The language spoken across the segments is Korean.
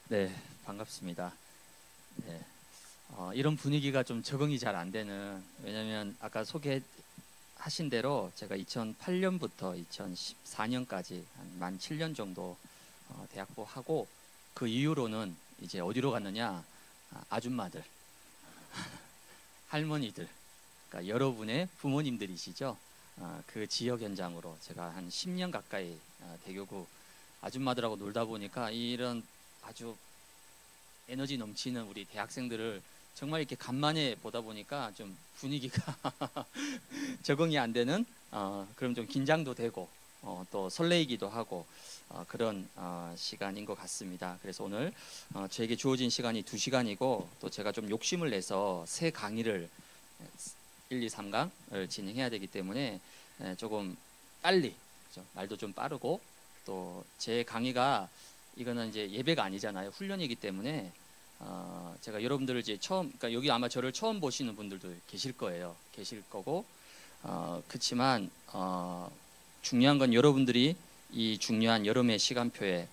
네, 반갑습니다. 네, 이런 분위기가 좀 적응이 잘 안 되는, 왜냐면 아까 소개하신 대로 제가 2008년부터 2014년까지 한 만 7년 정도 대학부 하고, 그 이후로는 이제 어디로 갔느냐, 아줌마들, 할머니들, 그러니까 여러분의 부모님들이시죠. 그 지역 현장으로 제가 한 10년 가까이 대교구 아줌마들하고 놀다 보니까 이런 아주 에너지 넘치는 우리 대학생들을 정말 이렇게 간만에 보다 보니까 좀 분위기가 적응이 안 되는, 그럼 좀 긴장도 되고 또 설레이기도 하고 그런 시간인 것 같습니다. 그래서 오늘 저에게 주어진 시간이 2시간이고, 또 제가 좀 욕심을 내서 새 강의를 1, 2, 3강을 진행해야 되기 때문에 조금 빨리, 그렇죠? 말도 좀 빠르고, 또 제 강의가 이거는 이제 예배가 아니잖아요. 훈련이기 때문에 제가 여러분들을 이제 그러니까 여기 아마 저를 처음 보시는 분들도 계실 거예요. 계실 거고, 그렇지만 중요한 건 여러분들이 이 중요한 여름의 시간표에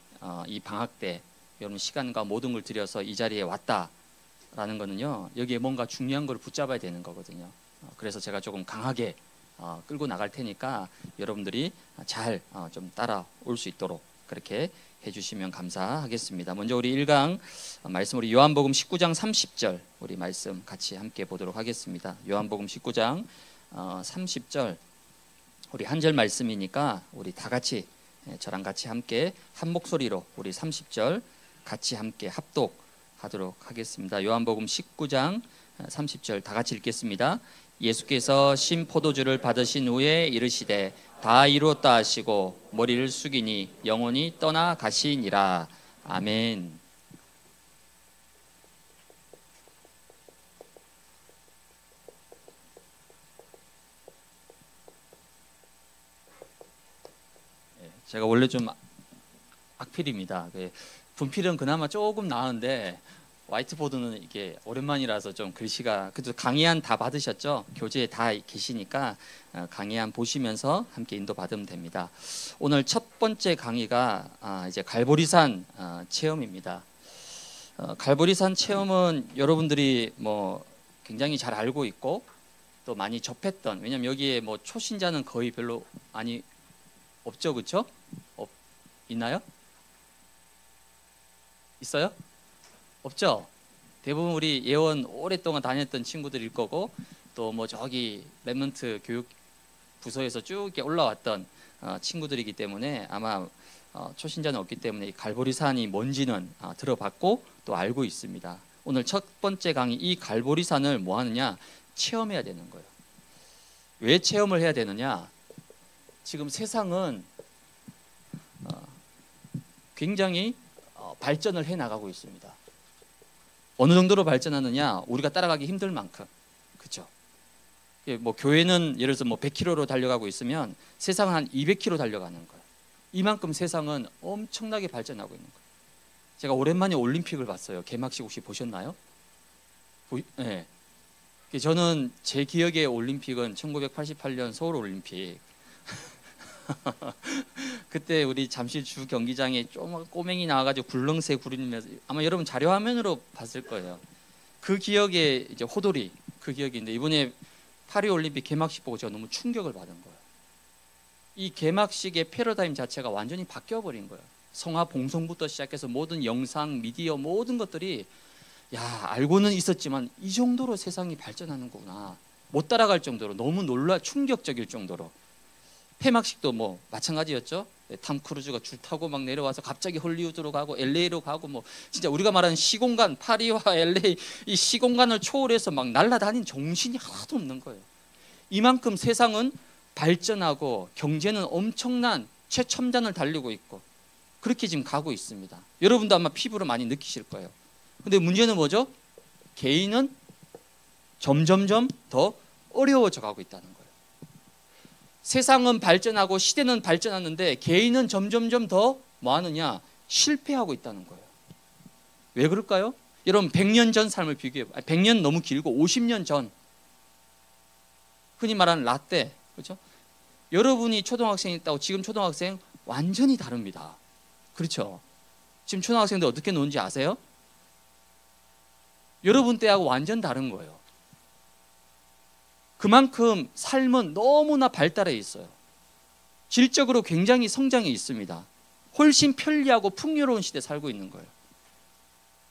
이 방학 때 여러분 시간과 모든 걸 들여서 이 자리에 왔다라는 거는요, 여기에 뭔가 중요한 걸 붙잡아야 되는 거거든요. 그래서 제가 조금 강하게 끌고 나갈 테니까 여러분들이 잘 좀 따라올 수 있도록 그렇게 해주시면 감사하겠습니다. 먼저 우리 1강 말씀, 우리 요한복음 19장 30절 우리 말씀 같이 함께 보도록 하겠습니다. 요한복음 19장 30절, 우리 한 절 말씀이니까 우리 다 같이, 저랑 같이 함께 한 목소리로 우리 30절 같이 함께 합독하도록 하겠습니다. 요한복음 19장 30절 다 같이 읽겠습니다. 예수께서 신 포도주를 받으신 후에 이르시되 다 이루었다 하시고 머리를 숙이니 영혼이 떠나 가시니라. 아멘. 제가 원래 좀 악필입니다. 분필은 그나마 조금 나은데 화이트보드는 이게 오랜만이라서 좀 글씨가, 그래도 강의안 다 받으셨죠? 교재에 다 계시니까 강의안 보시면서 함께 인도 받으면 됩니다. 오늘 첫 번째 강의가 이제 갈보리산 체험입니다. 갈보리산 체험은 여러분들이 뭐 굉장히 잘 알고 있고 또 많이 접했던, 왜냐면 여기에 뭐 초신자는 거의 별로 없죠, 그렇죠? 있나요? 있어요? 없죠? 대부분 우리 예원 오랫동안 다녔던 친구들일 거고, 또 뭐 저기 랩런트 교육 부서에서 쭉 이렇게 올라왔던 친구들이기 때문에 아마 초신자는 없기 때문에 이 갈보리산이 뭔지는 들어봤고 또 알고 있습니다. 오늘 첫 번째 강의, 이 갈보리산을 뭐 하느냐? 체험해야 되는 거예요. 왜 체험을 해야 되느냐? 지금 세상은 굉장히 발전을 해 나가고 있습니다. 어느 정도로 발전하느냐? 우리가 따라가기 힘들 만큼, 그렇죠? 뭐 교회는 예를 들어서 뭐 100km로 달려가고 있으면 세상은 한 200km 달려가는 거예요. 이만큼 세상은 엄청나게 발전하고 있는 거예요. 제가 오랜만에 올림픽을 봤어요. 개막식 혹시 보셨나요? 네. 저는 제 기억의 올림픽은 1988년 서울 올림픽. 그때 우리 잠실 주 경기장에 좀 꼬맹이 나와가지고 굴렁쇠 구르면서, 아마 여러분 자료 화면으로 봤을 거예요. 그 기억에 이제 호돌이, 그 기억이 있는데, 이번에 파리 올림픽 개막식 보고 제가 너무 충격을 받은 거예요. 이 개막식의 패러다임 자체가 완전히 바뀌어 버린 거예요. 성화 봉송부터 시작해서 모든 영상, 미디어 모든 것들이, 야, 알고는 있었지만 이 정도로 세상이 발전하는구나, 못 따라갈 정도로 너무 충격적일 정도로. 폐막식도 뭐 마찬가지였죠. 탐 크루즈가 줄 타고 막 내려와서 갑자기 헐리우드로 가고 LA로 가고, 뭐 진짜 우리가 말하는 시공간, 파리와 LA 이 시공간을 초월해서 막 날아다닌 정신이 하나도 없는 거예요. 이만큼 세상은 발전하고 경제는 엄청난 최첨단을 달리고 있고 그렇게 지금 가고 있습니다. 여러분도 아마 피부로 많이 느끼실 거예요. 근데 문제는 뭐죠? 개인은 점점점 더 어려워져 가고 있다는 거예요. 세상은 발전하고 시대는 발전하는데 개인은 점점점 더 뭐 하느냐? 실패하고 있다는 거예요. 왜 그럴까요? 여러분 100년 전 삶을 비교해 봐요. 100년 너무 길고 50년 전, 흔히 말하는 라떼, 그렇죠? 여러분이 초등학생이 있다고 지금 초등학생 완전히 다릅니다. 그렇죠? 지금 초등학생들 어떻게 노는지 아세요? 여러분 때하고 완전 다른 거예요. 그만큼 삶은 너무나 발달해 있어요. 질적으로 굉장히 성장해 있습니다. 훨씬 편리하고 풍요로운 시대에 살고 있는 거예요.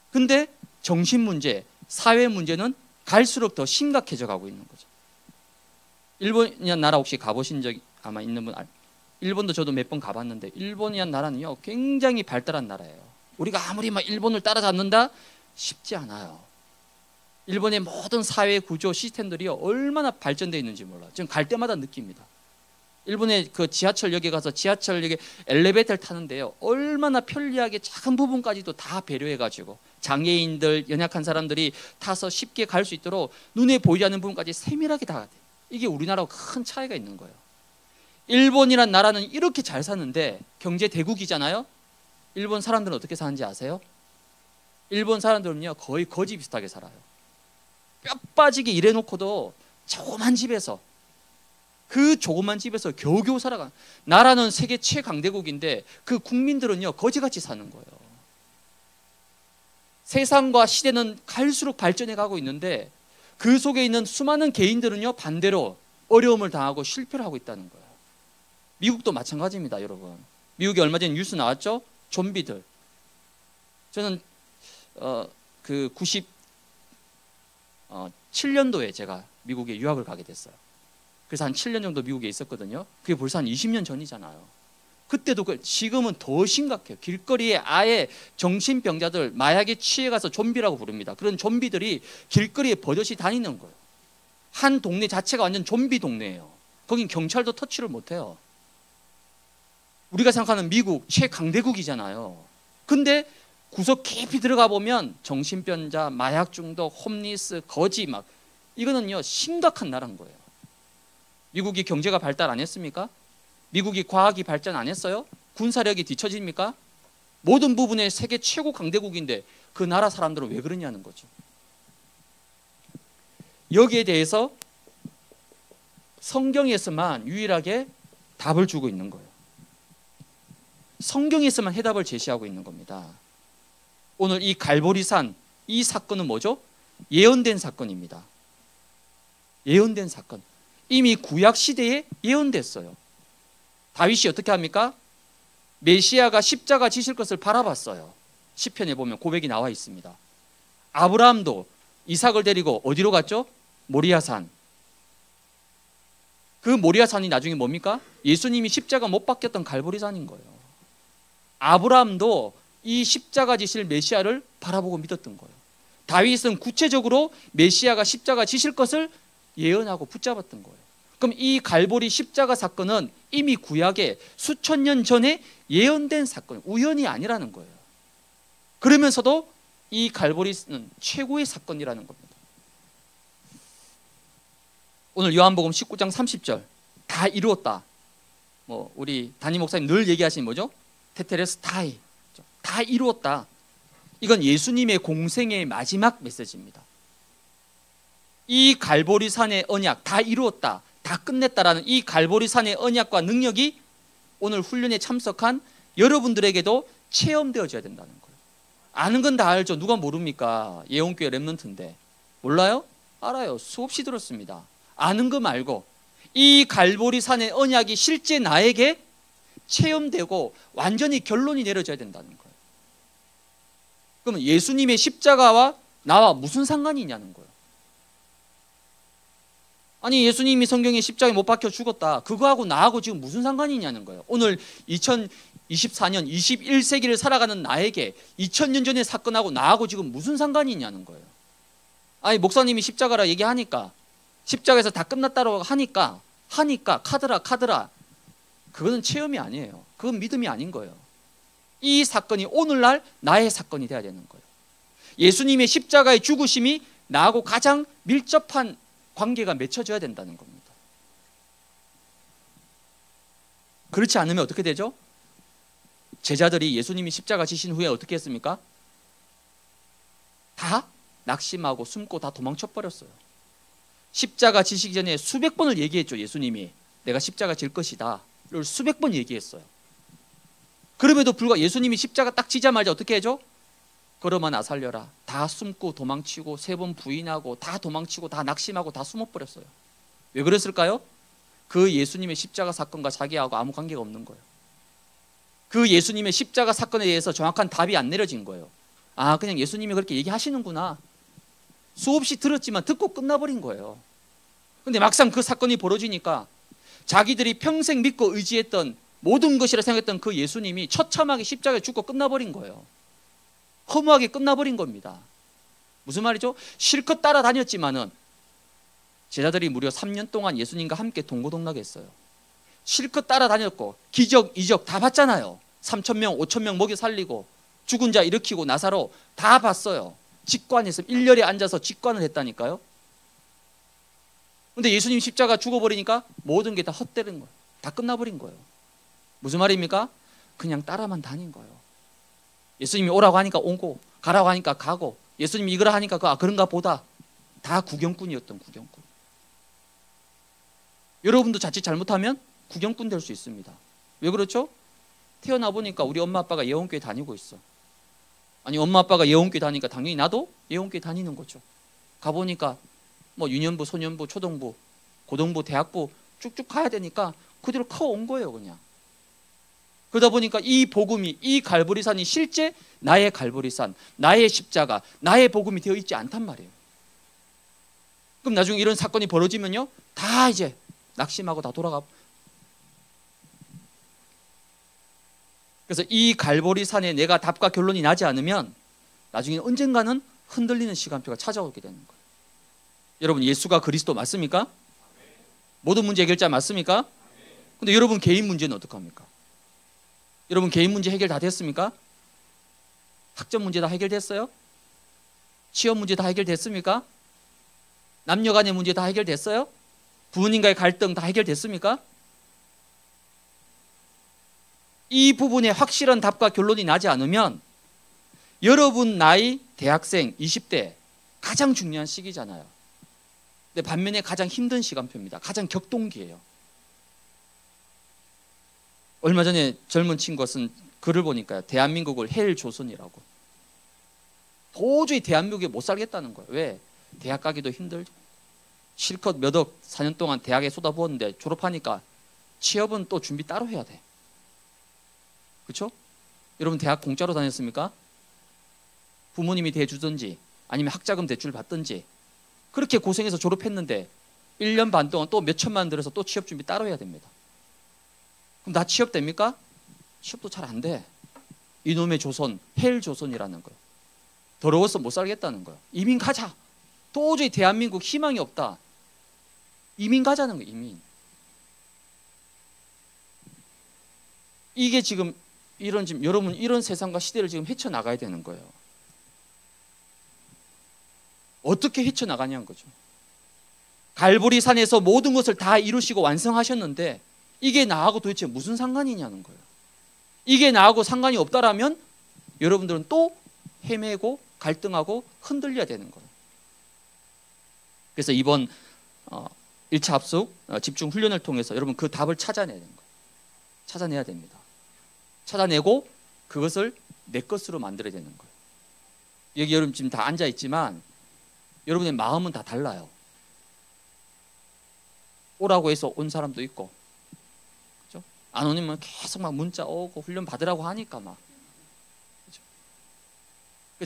근데 정신 문제, 사회 문제는 갈수록 더 심각해져 가고 있는 거죠. 일본이란 나라 혹시 가보신 적 아마 있는 분, 일본도 저도 몇 번 가봤는데 일본이란 나라는요 굉장히 발달한 나라예요. 우리가 아무리 막 일본을 따라잡는다 쉽지 않아요. 일본의 모든 사회 구조 시스템들이요 얼마나 발전되어 있는지 몰라요. 지금 갈 때마다 느낍니다. 일본의 그 지하철역에 가서 지하철역에 엘리베이터를 타는데요 얼마나 편리하게 작은 부분까지도 다 배려해가지고 장애인들, 연약한 사람들이 타서 쉽게 갈 수 있도록 눈에 보이지 않는 부분까지 세밀하게 다 돼. 이게 우리나라하고 큰 차이가 있는 거예요. 일본이란 나라는 이렇게 잘 사는데 경제 대국이잖아요. 일본 사람들은 어떻게 사는지 아세요? 일본 사람들은요 거의 거지 비슷하게 살아요. 뼈 빠지게 일해놓고도 조그만 집에서 그 조그만 집에서 겨우겨우 살아가. 나라는 세계 최강대국인데 그 국민들은요 거지같이 사는 거예요. 세상과 시대는 갈수록 발전해 가고 있는데 그 속에 있는 수많은 개인들은요 반대로 어려움을 당하고 실패를 하고 있다는 거예요. 미국도 마찬가지입니다, 여러분. 미국에 얼마 전에 뉴스 나왔죠? 좀비들. 저는 그 97년도에 제가 미국에 유학을 가게 됐어요. 그래서 한 7년 정도 미국에 있었거든요. 그게 벌써 한 20년 전이잖아요. 그때도 지금은 더 심각해요. 길거리에 아예 정신병자들, 마약에 취해가서 좀비라고 부릅니다. 그런 좀비들이 길거리에 버젓이 다니는 거예요. 한 동네 자체가 완전 좀비 동네예요. 거긴 경찰도 터치를 못해요. 우리가 생각하는 미국 최강대국이잖아요. 근데 구석 깊이 들어가 보면 정신병자, 마약 중독, 홈리스, 거지 막 이거는요 심각한 나라인 거예요. 미국이 경제가 발달 안 했습니까? 미국이 과학이 발전 안 했어요? 군사력이 뒤처집니까? 모든 부분에 세계 최고 강대국인데 그 나라 사람들은 왜 그러냐는 거죠. 여기에 대해서 성경에서만 유일하게 답을 주고 있는 거예요. 성경에서만 해답을 제시하고 있는 겁니다. 오늘 이 갈보리산 이 사건은 뭐죠? 예언된 사건입니다. 예언된 사건. 이미 구약 시대에 예언됐어요. 다윗이 어떻게 합니까? 메시아가 십자가 지실 것을 바라봤어요. 시편에 보면 고백이 나와 있습니다. 아브라함도 이삭을 데리고 어디로 갔죠? 모리아산. 그 모리아산이 나중에 뭡니까? 예수님이 십자가 못 박혔던 갈보리산인 거예요. 아브라함도 이 십자가 지실 메시아를 바라보고 믿었던 거예요. 다윗은 구체적으로 메시아가 십자가 지실 것을 예언하고 붙잡았던 거예요. 그럼 이 갈보리 십자가 사건은 이미 구약에 수천 년 전에 예언된 사건, 우연이 아니라는 거예요. 그러면서도 이 갈보리는 최고의 사건이라는 겁니다. 오늘 요한복음 19장 30절 다 이루었다. 뭐 우리 담임 목사님 늘 얘기하시는 뭐죠? 테테레스타이, 다 이루었다. 이건 예수님의 공생의 마지막 메시지입니다. 이 갈보리산의 언약 다 이루었다, 다 끝냈다라는 이 갈보리산의 언약과 능력이 오늘 훈련에 참석한 여러분들에게도 체험되어져야 된다는 거예요. 아는 건 다 알죠. 누가 모릅니까? 예원교회 랩런트인데. 몰라요? 알아요. 수없이 들었습니다. 아는 거 말고 이 갈보리산의 언약이 실제 나에게 체험되고 완전히 결론이 내려져야 된다는 거예요. 그러면 예수님의 십자가와 나와 무슨 상관이 있냐는 거예요. 아니 예수님이 성경에 십자가에 못 박혀 죽었다. 그거하고 나하고 지금 무슨 상관이 있냐는 거예요. 오늘 2024년 21세기를 살아가는 나에게 2000년 전의 사건하고 나하고 지금 무슨 상관이 있냐는 거예요. 아니 목사님이 십자가라 얘기하니까 십자가에서 다 끝났다고 하니까 카드라 그거는 체험이 아니에요. 그건 믿음이 아닌 거예요. 이 사건이 오늘날 나의 사건이 돼야 되는 거예요. 예수님의 십자가의 죽으심이 나하고 가장 밀접한 관계가 맺혀져야 된다는 겁니다. 그렇지 않으면 어떻게 되죠? 제자들이 예수님이 십자가 지신 후에 어떻게 했습니까? 다 낙심하고 숨고 다 도망쳐 버렸어요. 십자가 지시기 전에 수백 번을 얘기했죠. 예수님이 내가 십자가 질 것이다 를 수백 번 얘기했어요. 그럼에도 불구하고 예수님이 십자가 딱 지자마자 어떻게 해줘? 걸어마 나 살려라. 다 숨고 도망치고 3번 부인하고 다 도망치고 다 낙심하고 다 숨어버렸어요. 왜 그랬을까요? 그 예수님의 십자가 사건과 자기하고 아무 관계가 없는 거예요. 그 예수님의 십자가 사건에 대해서 정확한 답이 안 내려진 거예요. 아, 그냥 예수님이 그렇게 얘기하시는구나. 수없이 들었지만 듣고 끝나버린 거예요. 근데 막상 그 사건이 벌어지니까 자기들이 평생 믿고 의지했던 모든 것이라 생각했던 그 예수님이 처참하게 십자가에 죽고 끝나버린 거예요. 허무하게 끝나버린 겁니다. 무슨 말이죠? 실컷 따라다녔지만은 제자들이 무려 3년 동안 예수님과 함께 동고동락을 했어요. 실컷 따라다녔고 기적, 이적 다 봤잖아요. 3,000명, 5,000명 먹여 살리고 죽은 자 일으키고 나사로 다 봤어요. 직관해서 일렬에 앉아서 직관을 했다니까요. 근데 예수님 십자가 죽어버리니까 모든 게 다 헛되는 거예요. 다 끝나버린 거예요. 무슨 말입니까? 그냥 따라만 다닌 거예요. 예수님이 오라고 하니까 오고 가라고 하니까 가고 예수님이 이거라 하니까 그런가 보다. 다 구경꾼이었던 구경꾼. 여러분도 자칫 잘못하면 구경꾼 될 수 있습니다. 왜 그렇죠? 태어나 보니까 우리 엄마 아빠가 예원교회 다니고 있어. 아니 엄마 아빠가 예원교회 다니니까 당연히 나도 예원교회 다니는 거죠. 가보니까 뭐 유년부, 소년부, 초등부, 고등부, 대학부 쭉쭉 가야 되니까 그대로 커온 거예요 그냥. 그러다 보니까 이 복음이, 이 갈보리산이 실제 나의 갈보리산, 나의 십자가, 나의 복음이 되어 있지 않단 말이에요. 그럼 나중에 이런 사건이 벌어지면요 다 이제 낙심하고 다 돌아가. 그래서 이 갈보리산에 내가 답과 결론이 나지 않으면 나중에 언젠가는 흔들리는 시간표가 찾아오게 되는 거예요. 여러분 예수가 그리스도 맞습니까? 모든 문제 해결자 맞습니까? 근데 여러분 개인 문제는 어떡합니까? 여러분 개인 문제 해결 다 됐습니까? 학점 문제 다 해결됐어요? 취업 문제 다 해결됐습니까? 남녀 간의 문제 다 해결됐어요? 부모님과의 갈등 다 해결됐습니까? 이 부분에 확실한 답과 결론이 나지 않으면 여러분 나이 대학생 20대 가장 중요한 시기잖아요. 근데 반면에 가장 힘든 시간표입니다. 가장 격동기예요. 얼마 전에 젊은 친구가 쓴 글을 보니까요. 대한민국을 헬조선이라고. 도저히 대한민국에 못 살겠다는 거예요. 왜? 대학 가기도 힘들고 실컷 몇 억 4년 동안 대학에 쏟아부었는데 졸업하니까 취업은 또 준비 따로 해야 돼. 그렇죠? 여러분 대학 공짜로 다녔습니까? 부모님이 대주든지 아니면 학자금 대출 받든지 그렇게 고생해서 졸업했는데 1년 반 동안 또 몇 천만 원 들여서 또 취업 준비 따로 해야 됩니다. 그럼 나 취업 됩니까? 취업도 잘 안 돼. 이놈의 조선, 헬조선이라는 거예요. 더러워서 못 살겠다는 거예요. 이민 가자. 도저히 대한민국 희망이 없다. 이민 가자는 거예요. 이민. 이게 지금 여러분 이런 세상과 시대를 지금 헤쳐나가야 되는 거예요. 어떻게 헤쳐나가냐는 거죠. 갈보리산에서 모든 것을 다 이루시고 완성하셨는데 이게 나하고 도대체 무슨 상관이냐는 거예요. 이게 나하고 상관이 없다라면 여러분들은 또 헤매고 갈등하고 흔들려야 되는 거예요. 그래서 이번 1차 합숙 집중 훈련을 통해서 여러분 그 답을 찾아내야 되는 거예요. 찾아내야 됩니다. 찾아내고 그것을 내 것으로 만들어야 되는 거예요. 여기 여러분 지금 다 앉아 있지만 여러분의 마음은 다 달라요. 오라고 해서 온 사람도 있고, 그렇죠? 안 오면 계속 막 문자 오고 훈련 받으라고 하니까 막. 그렇죠?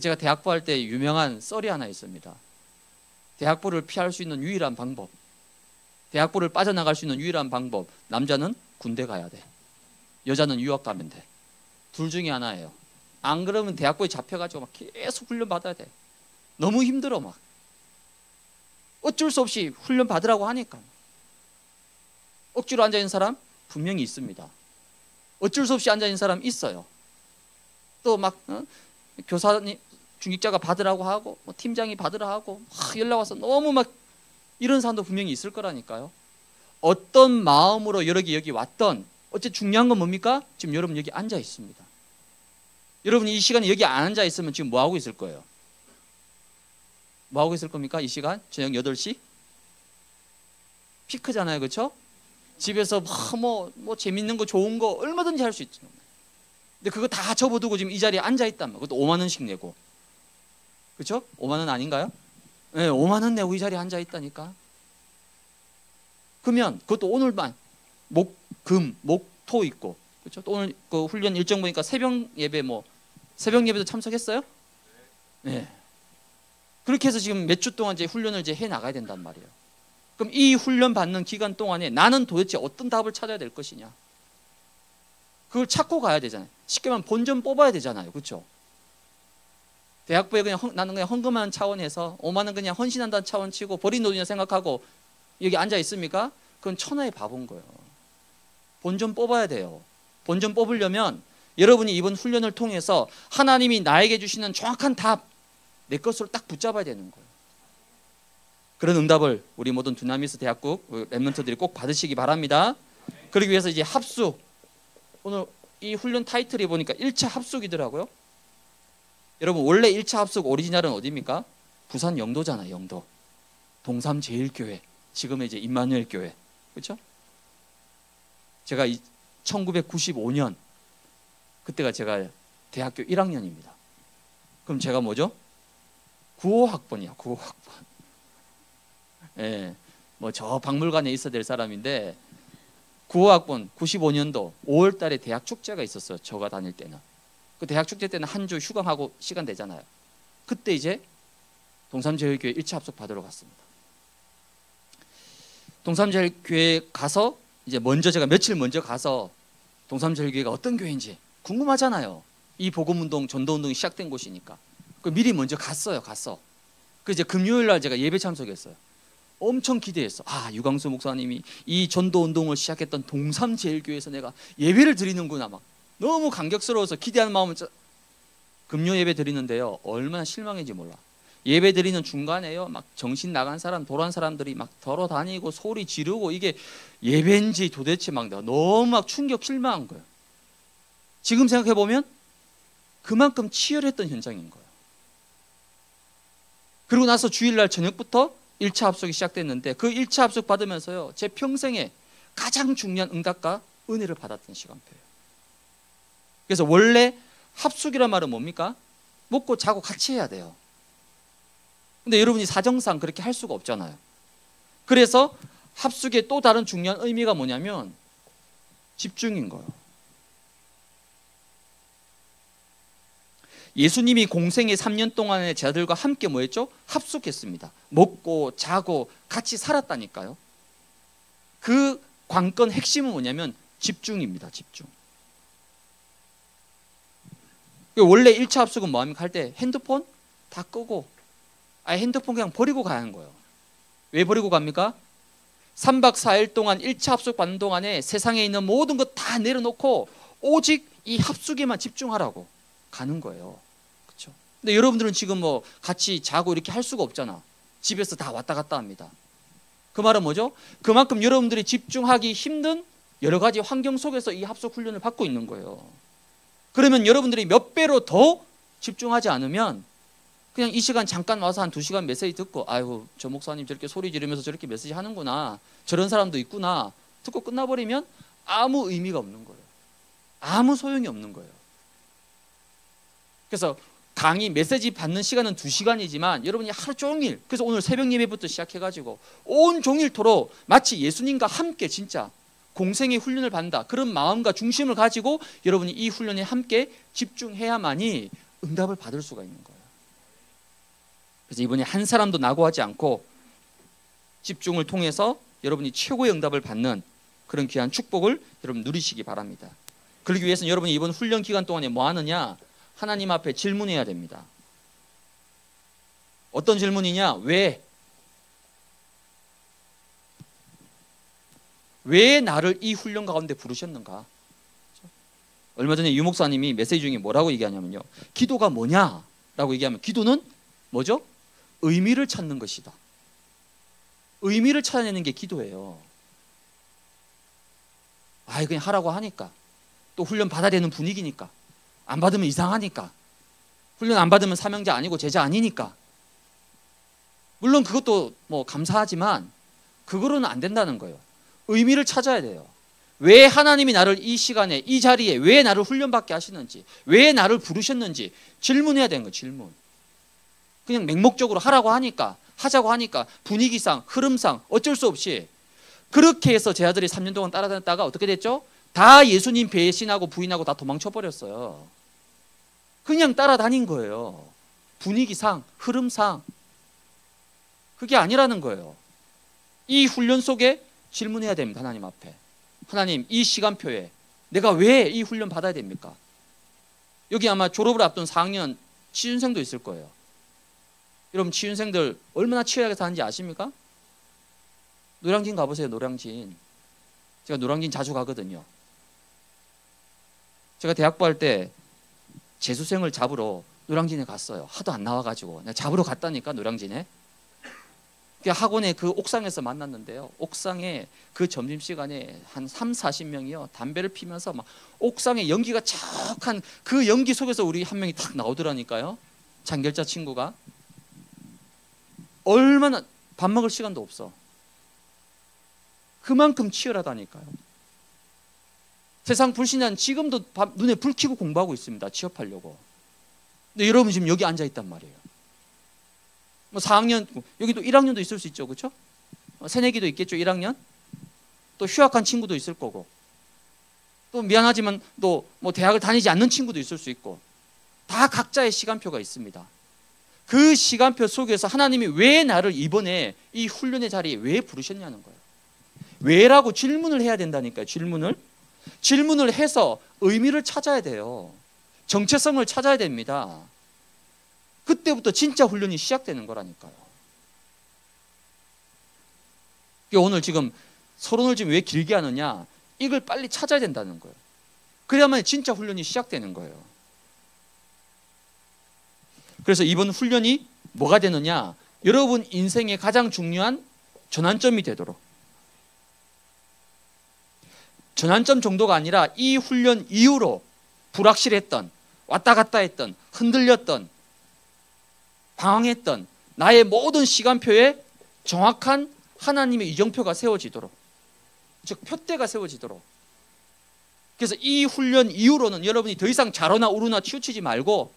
제가 대학부 할 때 유명한 썰이 하나 있습니다. 대학부를 피할 수 있는 유일한 방법, 대학부를 빠져나갈 수 있는 유일한 방법, 남자는 군대 가야 돼. 여자는 유학 가면 돼. 둘 중에 하나예요. 안 그러면 대학부에 잡혀가지고 막 계속 훈련 받아야 돼. 너무 힘들어 막. 어쩔 수 없이 훈련 받으라고 하니까. 억지로 앉아있는 사람 분명히 있습니다. 어쩔 수 없이 앉아있는 사람 있어요. 또 막 교사님, 중직자가 받으라고 하고 뭐 팀장이 받으라 하고 연락 와서 너무 막 이런 사람도 분명히 있을 거라니까요. 어떤 마음으로 여기 왔던 어째 중요한 건 뭡니까? 지금 여러분 여기 앉아 있습니다. 여러분이 이 시간에 여기 안 앉아 있으면 지금 뭐 하고 있을 거예요? 뭐 하고 있을 겁니까? 이 시간? 저녁 8시? 피크잖아요. 그렇죠? 집에서 뭐 재밌는 거 좋은 거 얼마든지 할 수 있죠. 근데 그거 다 접어두고 지금 이 자리에 앉아 있단 말이에요. 그것도 5만 원씩 내고. 그렇죠? 5만 원 아닌가요? 네, 5만 원 내고 이 자리에 앉아 있다니까. 그러면 그것도 오늘만 금, 목, 토 있고. 그렇죠? 또 오늘 그 훈련 일정 보니까 새벽 예배 새벽 예배도 참석했어요? 네. 그렇게 해서 지금 몇 주 동안 이제 훈련을 이제 해 나가야 된단 말이에요. 그럼 이 훈련 받는 기간 동안에 나는 도대체 어떤 답을 찾아야 될 것이냐? 그걸 찾고 가야 되잖아요. 쉽게 말하면 본전 뽑아야 되잖아요. 그렇죠? 대학부에 그냥 나는 그냥 헌금하는 차원에서 5만 원 그냥 헌신한다는 차원 치고 버린 돈이라 생각하고 여기 앉아 있습니까? 그건 천하의 바본 거예요. 본전 뽑아야 돼요. 본전 뽑으려면 여러분이 이번 훈련을 통해서 하나님이 나에게 주시는 정확한 답, 내 것으로 딱 붙잡아야 되는 거예요. 그런 응답을 우리 모든 두나미스 대학국 랩런트들이 꼭 받으시기 바랍니다. 그러기 위해서 이제 합숙, 오늘 이 훈련 타이틀이 보니까 1차 합숙이더라고요. 여러분 원래 1차 합숙 오리지널은 어디입니까? 부산 영도잖아요. 영도 동삼제일교회, 지금의 이제 임마누엘 교회. 그렇죠? 제가 1995년 그때가 제가 대학교 1학년입니다. 그럼 제가 뭐죠? 95학번이야. 95학번. 예, 뭐 저 박물관에 있어야 될 사람인데 95학번 95년도 5월 달에 대학 축제가 있었어요. 저가 다닐 때는. 그 대학 축제 때는 한 주 휴강하고 시간 되잖아요. 그때 이제 동삼제일교회 1차 합숙 받으러 갔습니다. 동삼제일교회 가서 이제 먼저 제가 며칠 먼저 가서 동삼제일교회가 어떤 교회인지 궁금하잖아요. 이 복음운동, 전도운동이 시작된 곳이니까. 그 미리 먼저 갔어요. 그 이제 금요일 날 제가 예배 참석했어요. 엄청 기대했어. 아, 유광수 목사님이 이 전도운동을 시작했던 동삼제일교회에서 내가 예배를 드리는구나. 막 너무 감격스러워서 기대하는 마음은 금요 예배 드리는데요. 얼마나 실망인지 몰라. 예배 드리는 중간에요. 막 정신 나간 사람, 도란 사람들이 막 돌아다니고 소리 지르고 이게 예배인지 도대체 막 너무 막 충격, 실망한 거예요. 지금 생각해 보면 그만큼 치열했던 현장인 거예요. 그리고 나서 주일날 저녁부터 1차 합숙이 시작됐는데 그 1차 합숙 받으면서요. 제 평생에 가장 중요한 응답과 은혜를 받았던 시간표예요. 그래서 원래 합숙이란 말은 뭡니까? 먹고 자고 같이 해야 돼요. 근데 여러분이 사정상 그렇게 할 수가 없잖아요. 그래서 합숙의 또 다른 중요한 의미가 뭐냐면 집중인 거예요. 예수님이 공생의 3년 동안의 제자들과 함께 뭐 했죠? 합숙했습니다. 먹고 자고 같이 살았다니까요. 그 관건 핵심은 뭐냐면 집중입니다. 집중. 원래 1차 합숙은 뭐합니까? 할 때 핸드폰 다 끄고 아예 핸드폰 그냥 버리고 가는 거예요. 왜 버리고 갑니까? 3박 4일 동안 1차 합숙 받는 동안에 세상에 있는 모든 것 다 내려놓고 오직 이 합숙에만 집중하라고 가는 거예요. 그렇죠? 근데 여러분들은 지금 뭐 같이 자고 이렇게 할 수가 없잖아. 집에서 다 왔다 갔다 합니다. 그 말은 뭐죠? 그만큼 여러분들이 집중하기 힘든 여러 가지 환경 속에서 이 합숙 훈련을 받고 있는 거예요. 그러면 여러분들이 몇 배로 더 집중하지 않으면 그냥 이 시간 잠깐 와서 한 2시간 메시지 듣고 아이고 저 목사님 저렇게 소리 지르면서 저렇게 메시지 하는구나, 저런 사람도 있구나 듣고 끝나버리면 아무 의미가 없는 거예요. 아무 소용이 없는 거예요. 그래서 강의 메시지 받는 시간은 2시간이지만 여러분이 하루 종일, 그래서 오늘 새벽 예배부터 시작해가지고 온 종일토록 마치 예수님과 함께 진짜 공생의 훈련을 받는다 그런 마음과 중심을 가지고 여러분이 이 훈련에 함께 집중해야만이 응답을 받을 수가 있는 거예요. 그래서 이번에 한 사람도 낙오하지 않고 집중을 통해서 여러분이 최고의 응답을 받는 그런 귀한 축복을 여러분 누리시기 바랍니다. 그러기 위해서는 여러분이 이번 훈련 기간 동안에 뭐 하느냐? 하나님 앞에 질문해야 됩니다. 어떤 질문이냐? 왜 나를 이 훈련 가운데 부르셨는가? 얼마 전에 유 목사님이 메시지 중에 뭐라고 얘기하냐면요, 기도가 뭐냐라고 얘기하면 기도는 뭐죠? 의미를 찾는 것이다. 의미를 찾아내는 게 기도예요. 아이 그냥 하라고 하니까, 또 훈련 받아야 되는 분위기니까, 안 받으면 이상하니까, 훈련 안 받으면 사명자 아니고 제자 아니니까. 물론 그것도 뭐 감사하지만 그거로는 안 된다는 거예요. 의미를 찾아야 돼요. 왜 하나님이 나를 이 시간에 이 자리에 왜 나를 훈련받게 하시는지, 왜 나를 부르셨는지 질문해야 되는 거예요. 질문. 그냥 맹목적으로 하라고 하니까, 하자고 하니까 분위기상 흐름상 어쩔 수 없이 그렇게 해서 제 아들이 3년 동안 따라다녔다가 어떻게 됐죠? 다 예수님 배신하고 부인하고 다 도망쳐 버렸어요. 그냥 따라다닌 거예요. 분위기상 흐름상. 그게 아니라는 거예요. 이 훈련 속에 질문해야 됩니다. 하나님 앞에. 하나님, 이 시간표에 내가 왜 이 훈련 받아야 됩니까? 여기 아마 졸업을 앞둔 4학년 취준생도 있을 거예요. 여러분, 취준생들 얼마나 치열하게 사는지 아십니까? 노량진 가보세요. 노량진. 제가 노량진 자주 가거든요. 제가 대학부 할 때 재수생을 잡으러 노량진에 갔어요. 하도 안 나와가지고 내가 잡으러 갔다니까, 노량진에. 학원의 그 옥상에서 만났는데요. 옥상에 그 점심시간에 한 3, 40명이요. 담배를 피면서 막 옥상에 연기가 척한 그 연기 속에서 우리 한 명이 탁 나오더라니까요. 장결자 친구가. 얼마나 밥 먹을 시간도 없어. 그만큼 치열하다니까요. 세상 불신자는 지금도 눈에 불 켜고 공부하고 있습니다. 취업하려고. 근데 여러분 지금 여기 앉아 있단 말이에요. 뭐 4학년, 여기도 1학년도 있을 수 있죠. 그렇죠? 새내기도 있겠죠. 1학년. 또 휴학한 친구도 있을 거고. 또 미안하지만 또 뭐 대학을 다니지 않는 친구도 있을 수 있고. 다 각자의 시간표가 있습니다. 그 시간표 속에서 하나님이 왜 나를 이번에 이 훈련의 자리에 왜 부르셨냐는 거예요. 왜라고 질문을 해야 된다니까요. 질문을 해서 의미를 찾아야 돼요. 정체성을 찾아야 됩니다. 그때부터 진짜 훈련이 시작되는 거라니까요. 오늘 지금 서론을 지금 왜 길게 하느냐, 이걸 빨리 찾아야 된다는 거예요. 그래야만 진짜 훈련이 시작되는 거예요. 그래서 이번 훈련이 뭐가 되느냐, 여러분 인생의 가장 중요한 전환점이 되도록, 전환점 정도가 아니라 이 훈련 이후로 불확실했던, 왔다 갔다 했던, 흔들렸던, 방황했던 나의 모든 시간표에 정확한 하나님의 이정표가 세워지도록, 즉 표대가 세워지도록. 그래서 이 훈련 이후로는 여러분이 더 이상 좌로나 우로나 치우치지 말고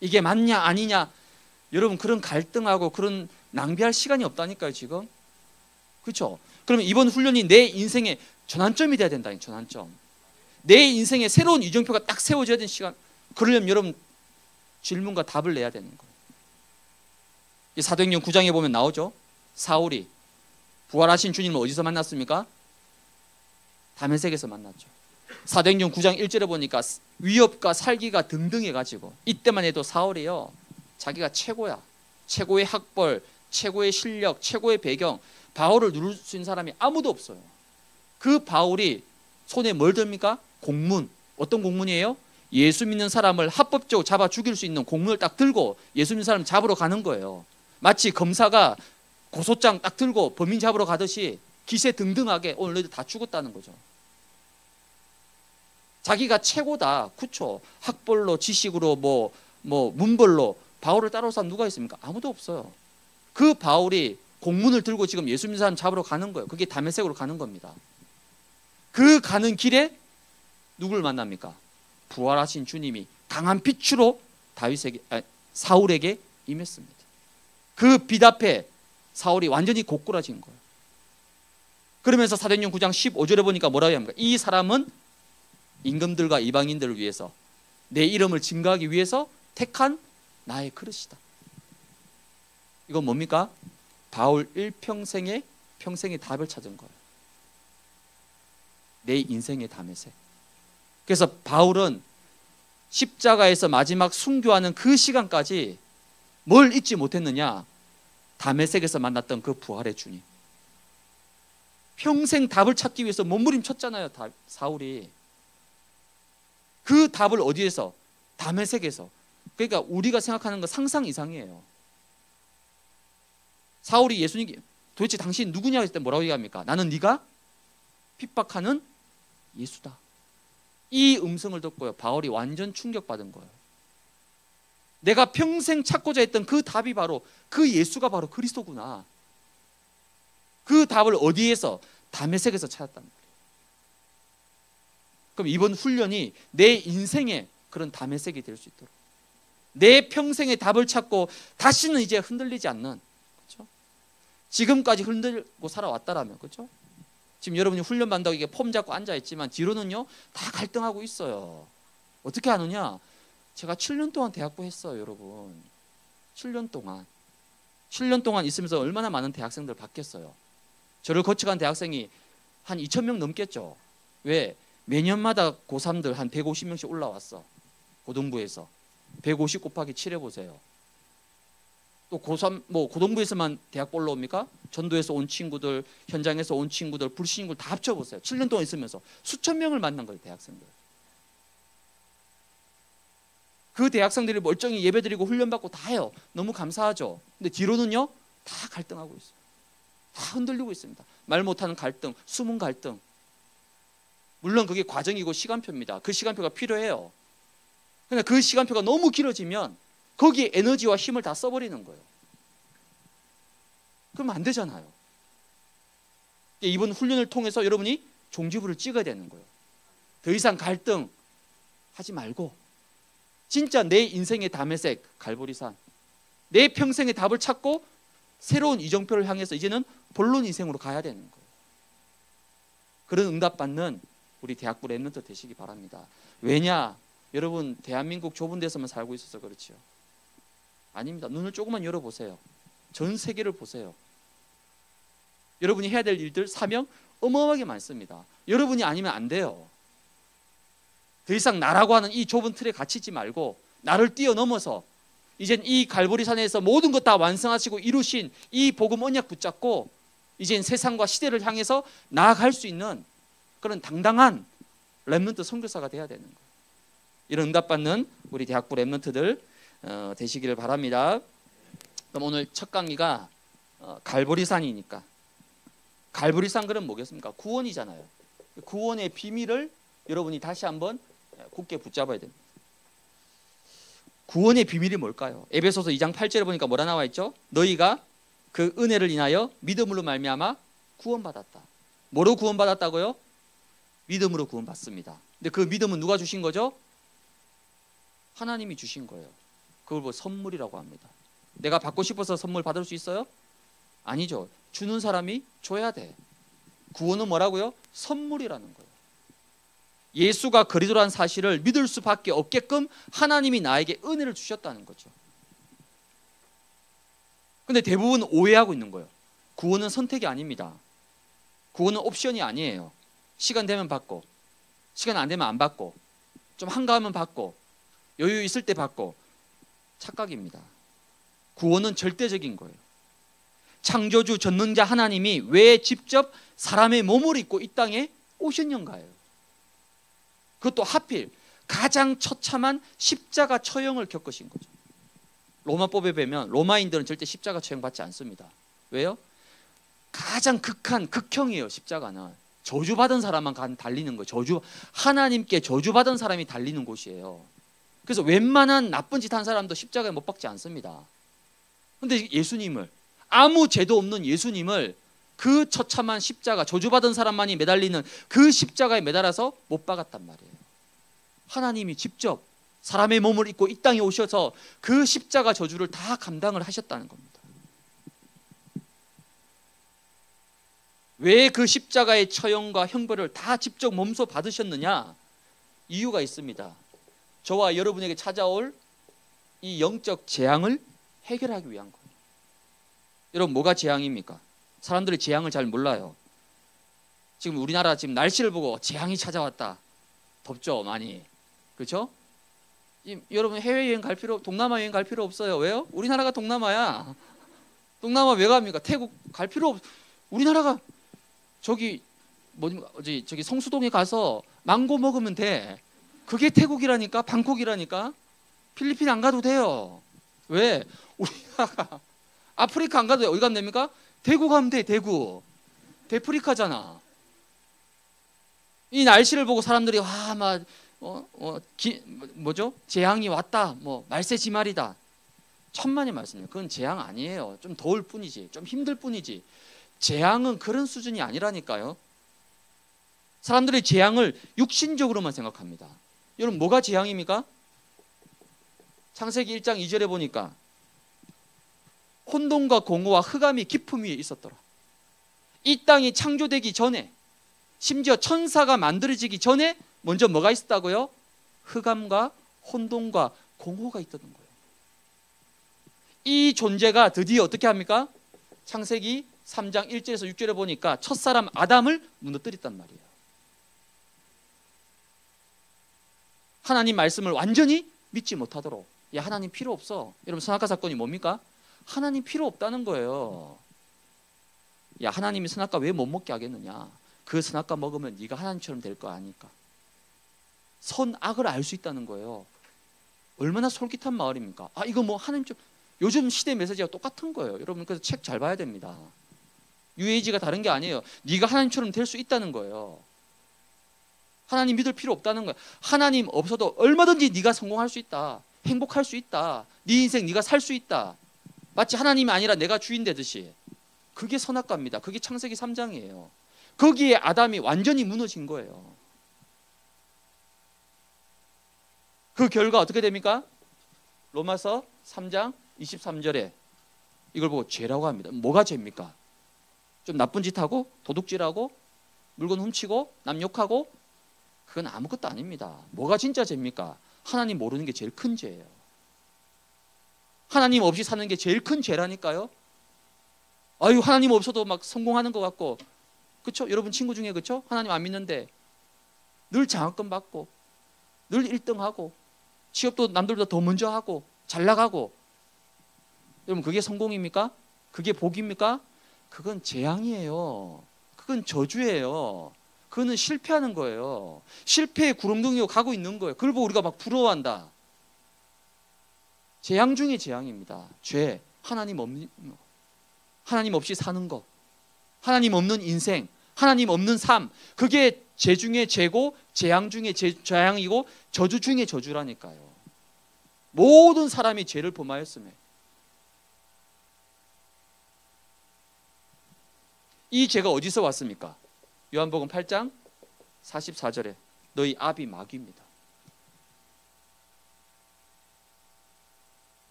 이게 맞냐 아니냐, 여러분 그런 갈등하고 그런 낭비할 시간이 없다니까요 지금. 그렇죠? 그러면 이번 훈련이 내 인생의 전환점이 돼야 된다. 전환점. 내 인생에 새로운 이정표가 딱 세워져야 되는 시간. 그러려면 여러분 질문과 답을 내야 되는 거예요. 사도행전 9장에 보면 나오죠. 사울이 부활하신 주님을 어디서 만났습니까? 다메섹에서 만났죠. 사도행전 9장 1절에 보니까 위협과 살기가 등등해가지고, 이때만 해도 사울이요, 자기가 최고야. 최고의 학벌, 최고의 실력, 최고의 배경, 바울을 누를 수 있는 사람이 아무도 없어요. 그 바울이 손에 뭘 듭니까? 공문. 어떤 공문이에요? 예수 믿는 사람을 합법적으로 잡아 죽일 수 있는 공문을 딱 들고 예수 믿는 사람 잡으러 가는 거예요. 마치 검사가 고소장 딱 들고 범인 잡으러 가듯이 기세등등하게 오늘 너희들 다 죽었다는 거죠. 자기가 최고다. 그렇죠? 학벌로, 지식으로, 뭐 문벌로 바울을 따라올 사람 누가 있습니까? 아무도 없어요. 그 바울이 공문을 들고 지금 예수 믿는 사람 잡으러 가는 거예요. 그게 다메섹으로 가는 겁니다. 그 가는 길에 누굴 만납니까? 부활하신 주님이 강한 빛으로 사울에게 임했습니다. 그 빛 앞에 사울이 완전히 고꾸라진 거예요. 그러면서 사도행전 9장 15절에 보니까 뭐라고 합니까? 이 사람은 임금들과 이방인들을 위해서 내 이름을 증거하기 위해서 택한 나의 그릇이다. 이건 뭡니까? 바울 일평생의 답을 찾은 거예요. 내 인생의 담에색. 그래서 바울은 십자가에서 마지막 순교하는 그 시간까지 뭘 잊지 못했느냐? 다메섹에서 만났던 그 부활의 주님. 평생 답을 찾기 위해서 몸부림쳤잖아요, 사울이. 그 답을 어디에서? 다메섹에서. 그러니까 우리가 생각하는 거 상상 이상이에요. 사울이 예수님께 도대체 당신 누구냐 했을 때 뭐라고 얘기합니까? 나는 네가 핍박하는 예수다. 이 음성을 듣고요, 바울이 완전 충격받은 거예요. 내가 평생 찾고자 했던 그 답이 바로, 그 예수가 바로 그리스도구나. 그 답을 어디에서? 다메섹에서 찾았단 말이에요. 그럼 이번 훈련이 내 인생의 그런 담의색이 될 수 있도록, 내 평생의 답을 찾고 다시는 이제 흔들리지 않는, 그렇죠? 지금까지 흔들고 살아왔다라면, 그렇죠? 지금 여러분이 훈련 받는다고 이게 폼 잡고 앉아 있지만 뒤로는요 다 갈등하고 있어요. 어떻게 하느냐? 제가 7년 동안 대학부 했어요, 여러분. 7년 동안 있으면서 얼마나 많은 대학생들 바뀌었어요. 저를 거쳐간 대학생이 한 2,000명 넘겠죠. 왜? 매년마다 고3들 한 150명씩 올라왔어. 고등부에서 150 곱하기 7 해보세요. 또 고3 뭐 고등부에서만 대학 올라옵니까? 전도에서 온 친구들, 현장에서 온 친구들, 불신인들 다 합쳐보세요. 7년 동안 있으면서 수천 명을 만난 거예요, 대학생들. 그 대학생들이 멀쩡히 예배드리고 훈련받고 다 해요. 너무 감사하죠. 근데 뒤로는요 다 갈등하고 있어요. 다 흔들리고 있습니다. 말 못하는 갈등, 숨은 갈등. 물론 그게 과정이고 시간표입니다. 그 시간표가 필요해요. 근데 그 시간표가 너무 길어지면 거기에 에너지와 힘을 다 써버리는 거예요. 그러면 안 되잖아요. 이번 훈련을 통해서 여러분이 종지부를 찍어야 되는 거예요. 더 이상 갈등 하지 말고 진짜 내 인생의 담의색 갈보리산, 내 평생의 답을 찾고 새로운 이정표를 향해서 이제는 본론 인생으로 가야 되는 거예요. 그런 응답받는 우리 대학부 랩런트 되시기 바랍니다. 왜냐? 여러분 대한민국 좁은 데서만 살고 있어서 그렇지요. 아닙니다. 눈을 조금만 열어보세요. 전 세계를 보세요. 여러분이 해야 될 일들, 사명 어마어마하게 많습니다. 여러분이 아니면 안 돼요. 더 이상 나라고 하는 이 좁은 틀에 갇히지 말고 나를 뛰어넘어서 이젠 이 갈보리산에서 모든 것 다 완성하시고 이루신 이 복음 언약 붙잡고 이젠 세상과 시대를 향해서 나아갈 수 있는 그런 당당한 랩런트 선교사가 돼야 되는 거예요. 이런 응답받는 우리 대학부 랩런트들 되시기를 바랍니다. 그럼 오늘 첫 강의가 갈보리산이니까, 갈보리산 그럼 뭐겠습니까? 구원이잖아요. 구원의 비밀을 여러분이 다시 한번 굳게 붙잡아야 됩니다. 구원의 비밀이 뭘까요? 에베소서 2장 8절에 보니까 뭐라 나와 있죠? 너희가 그 은혜를 인하여 믿음으로 말미암아 구원받았다. 뭐로 구원받았다고요? 믿음으로 구원받습니다. 근데 그 믿음은 누가 주신 거죠? 하나님이 주신 거예요. 그걸 뭐 선물이라고 합니다. 내가 받고 싶어서 선물 받을 수 있어요? 아니죠. 주는 사람이 줘야 돼. 구원은 뭐라고요? 선물이라는 거예요. 예수가 그리스도라는 사실을 믿을 수밖에 없게끔 하나님이 나에게 은혜를 주셨다는 거죠. 근데 대부분 오해하고 있는 거예요. 구원은 선택이 아닙니다. 구원은 옵션이 아니에요. 시간 되면 받고, 시간 안 되면 안 받고, 좀 한가하면 받고, 여유 있을 때 받고. 착각입니다. 구원은 절대적인 거예요. 창조주 전능자 하나님이 왜 직접 사람의 몸을 입고 이 땅에 오셨는가요? 그것도 하필 가장 처참한 십자가 처형을 겪으신 거죠. 로마법에 보면 로마인들은 절대 십자가 처형 받지 않습니다. 왜요? 가장 극한 극형이에요. 십자가는 저주받은 사람만 달리는 거예요. 하나님께 저주받은 사람이 달리는 곳이에요. 그래서 웬만한 나쁜 짓 한 사람도 십자가에 못 박지 않습니다. 근데 예수님을, 아무 죄도 없는 예수님을 그 처참한 십자가, 저주받은 사람만이 매달리는 그 십자가에 매달아서 못 박았단 말이에요. 하나님이 직접 사람의 몸을 입고 이 땅에 오셔서 그 십자가 저주를 다 감당을 하셨다는 겁니다. 왜 그 십자가의 처형과 형벌을 다 직접 몸소 받으셨느냐? 이유가 있습니다. 저와 여러분에게 찾아올 이 영적 재앙을 해결하기 위한 거예요. 여러분, 뭐가 재앙입니까? 사람들이 재앙을 잘 몰라요. 지금 우리나라 지금 날씨를 보고 재앙이 찾아왔다. 덥죠, 많이. 그렇죠? 여러분 해외여행 갈 필요, 동남아 여행 갈 필요 없어요. 왜요? 우리나라가 동남아야. 동남아 왜 갑니까? 태국 갈 필요 없. 우리나라가 저기 성수동에 가서 망고 먹으면 돼. 그게 태국이라니까, 방콕이라니까. 필리핀 안 가도 돼요. 왜? 우리나라가 아프리카 안 가도 돼. 어디 가면 됩니까? 대구 가면 돼. 대구. 대프리카잖아. 이 날씨를 보고 사람들이 재앙이 왔다. 말세지말이다. 천만의 말씀이에요. 그건 재앙 아니에요. 좀 더울 뿐이지. 좀 힘들 뿐이지. 재앙은 그런 수준이 아니라니까요. 사람들의 재앙을 육신적으로만 생각합니다. 여러분 뭐가 재앙입니까? 창세기 1장 2절에 보니까 혼돈과 공허와 흑암이 깊음 위에 있었더라. 이 땅이 창조되기 전에, 심지어 천사가 만들어지기 전에 먼저 뭐가 있었다고요? 흑암과 혼돈과 공허가 있었던 거예요. 이 존재가 드디어 어떻게 합니까? 창세기 3장 1절에서 6절에 보니까 첫사람 아담을 무너뜨렸단 말이에요. 하나님 말씀을 완전히 믿지 못하도록, 야 하나님 필요 없어. 여러분 선악과 사건이 뭡니까? 하나님 필요 없다는 거예요. 야 하나님이 선악과 왜 못 먹게 하겠느냐? 그 선악과 먹으면 네가 하나님처럼 될 거 아니까. 선악을 알 수 있다는 거예요. 얼마나 솔깃한 마을입니까? 아 이거 뭐 하나님처럼, 요즘 시대 메시지가 똑같은 거예요. 여러분 그래서 책 잘 봐야 됩니다. UAG가 다른 게 아니에요. 네가 하나님처럼 될 수 있다는 거예요. 하나님 믿을 필요 없다는 거예요. 하나님 없어도 얼마든지 네가 성공할 수 있다. 행복할 수 있다. 네 인생 네가 살 수 있다. 마치 하나님이 아니라 내가 주인 되듯이. 그게 선악과입니다. 그게 창세기 3장이에요. 거기에 아담이 완전히 무너진 거예요. 그 결과 어떻게 됩니까? 로마서 3장 23절에 이걸 보고 죄라고 합니다. 뭐가 죄입니까? 좀 나쁜 짓 하고 도둑질하고 물건 훔치고 남 욕하고, 그건 아무것도 아닙니다. 뭐가 진짜 죄입니까? 하나님 모르는 게 제일 큰 죄예요. 하나님 없이 사는 게 제일 큰 죄라니까요. 아유 하나님 없어도 막 성공하는 것 같고, 그렇죠? 여러분 친구 중에 그렇죠? 하나님 안 믿는데 늘 장학금 받고 늘 1등하고 취업도 남들보다 더 먼저 하고 잘 나가고, 여러분 그게 성공입니까? 그게 복입니까? 그건 재앙이에요. 그건 저주예요. 그거는 실패하는 거예요. 실패의 구름둥이로 가고 있는 거예요. 그걸 보고 우리가 막 부러워한다. 재앙 중에 재앙입니다. 죄, 하나님 없이 사는 거, 하나님 없는 인생, 하나님 없는 삶, 그게 죄 중에 죄고 재앙 중에 재앙이고 저주 중에 저주라니까요. 모든 사람이 죄를 범하였음에 이 죄가 어디서 왔습니까? 요한복음 8장 44절에 너희 아비 마귀입니다.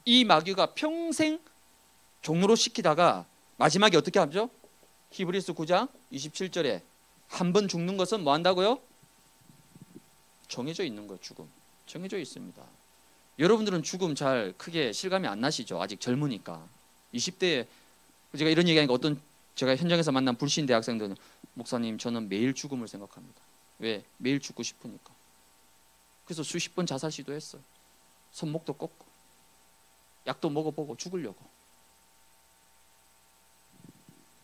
이 마귀가 평생 종로로 시키다가 마지막에 어떻게 하죠? 히브리서 9장 27절에 한 번 죽는 것은 뭐 한다고요? 정해져 있는 거예요. 죽음 정해져 있습니다. 여러분들은 죽음 잘 크게 실감이 안 나시죠? 아직 젊으니까. 20대에 제가 이런 얘기하니까 어떤 제가 현장에서 만난 불신 대학생들은 목사님 저는 매일 죽음을 생각합니다. 왜? 매일 죽고 싶으니까. 그래서 수십 번 자살 시도했어요. 손목도 꺾고 약도 먹어보고 죽으려고.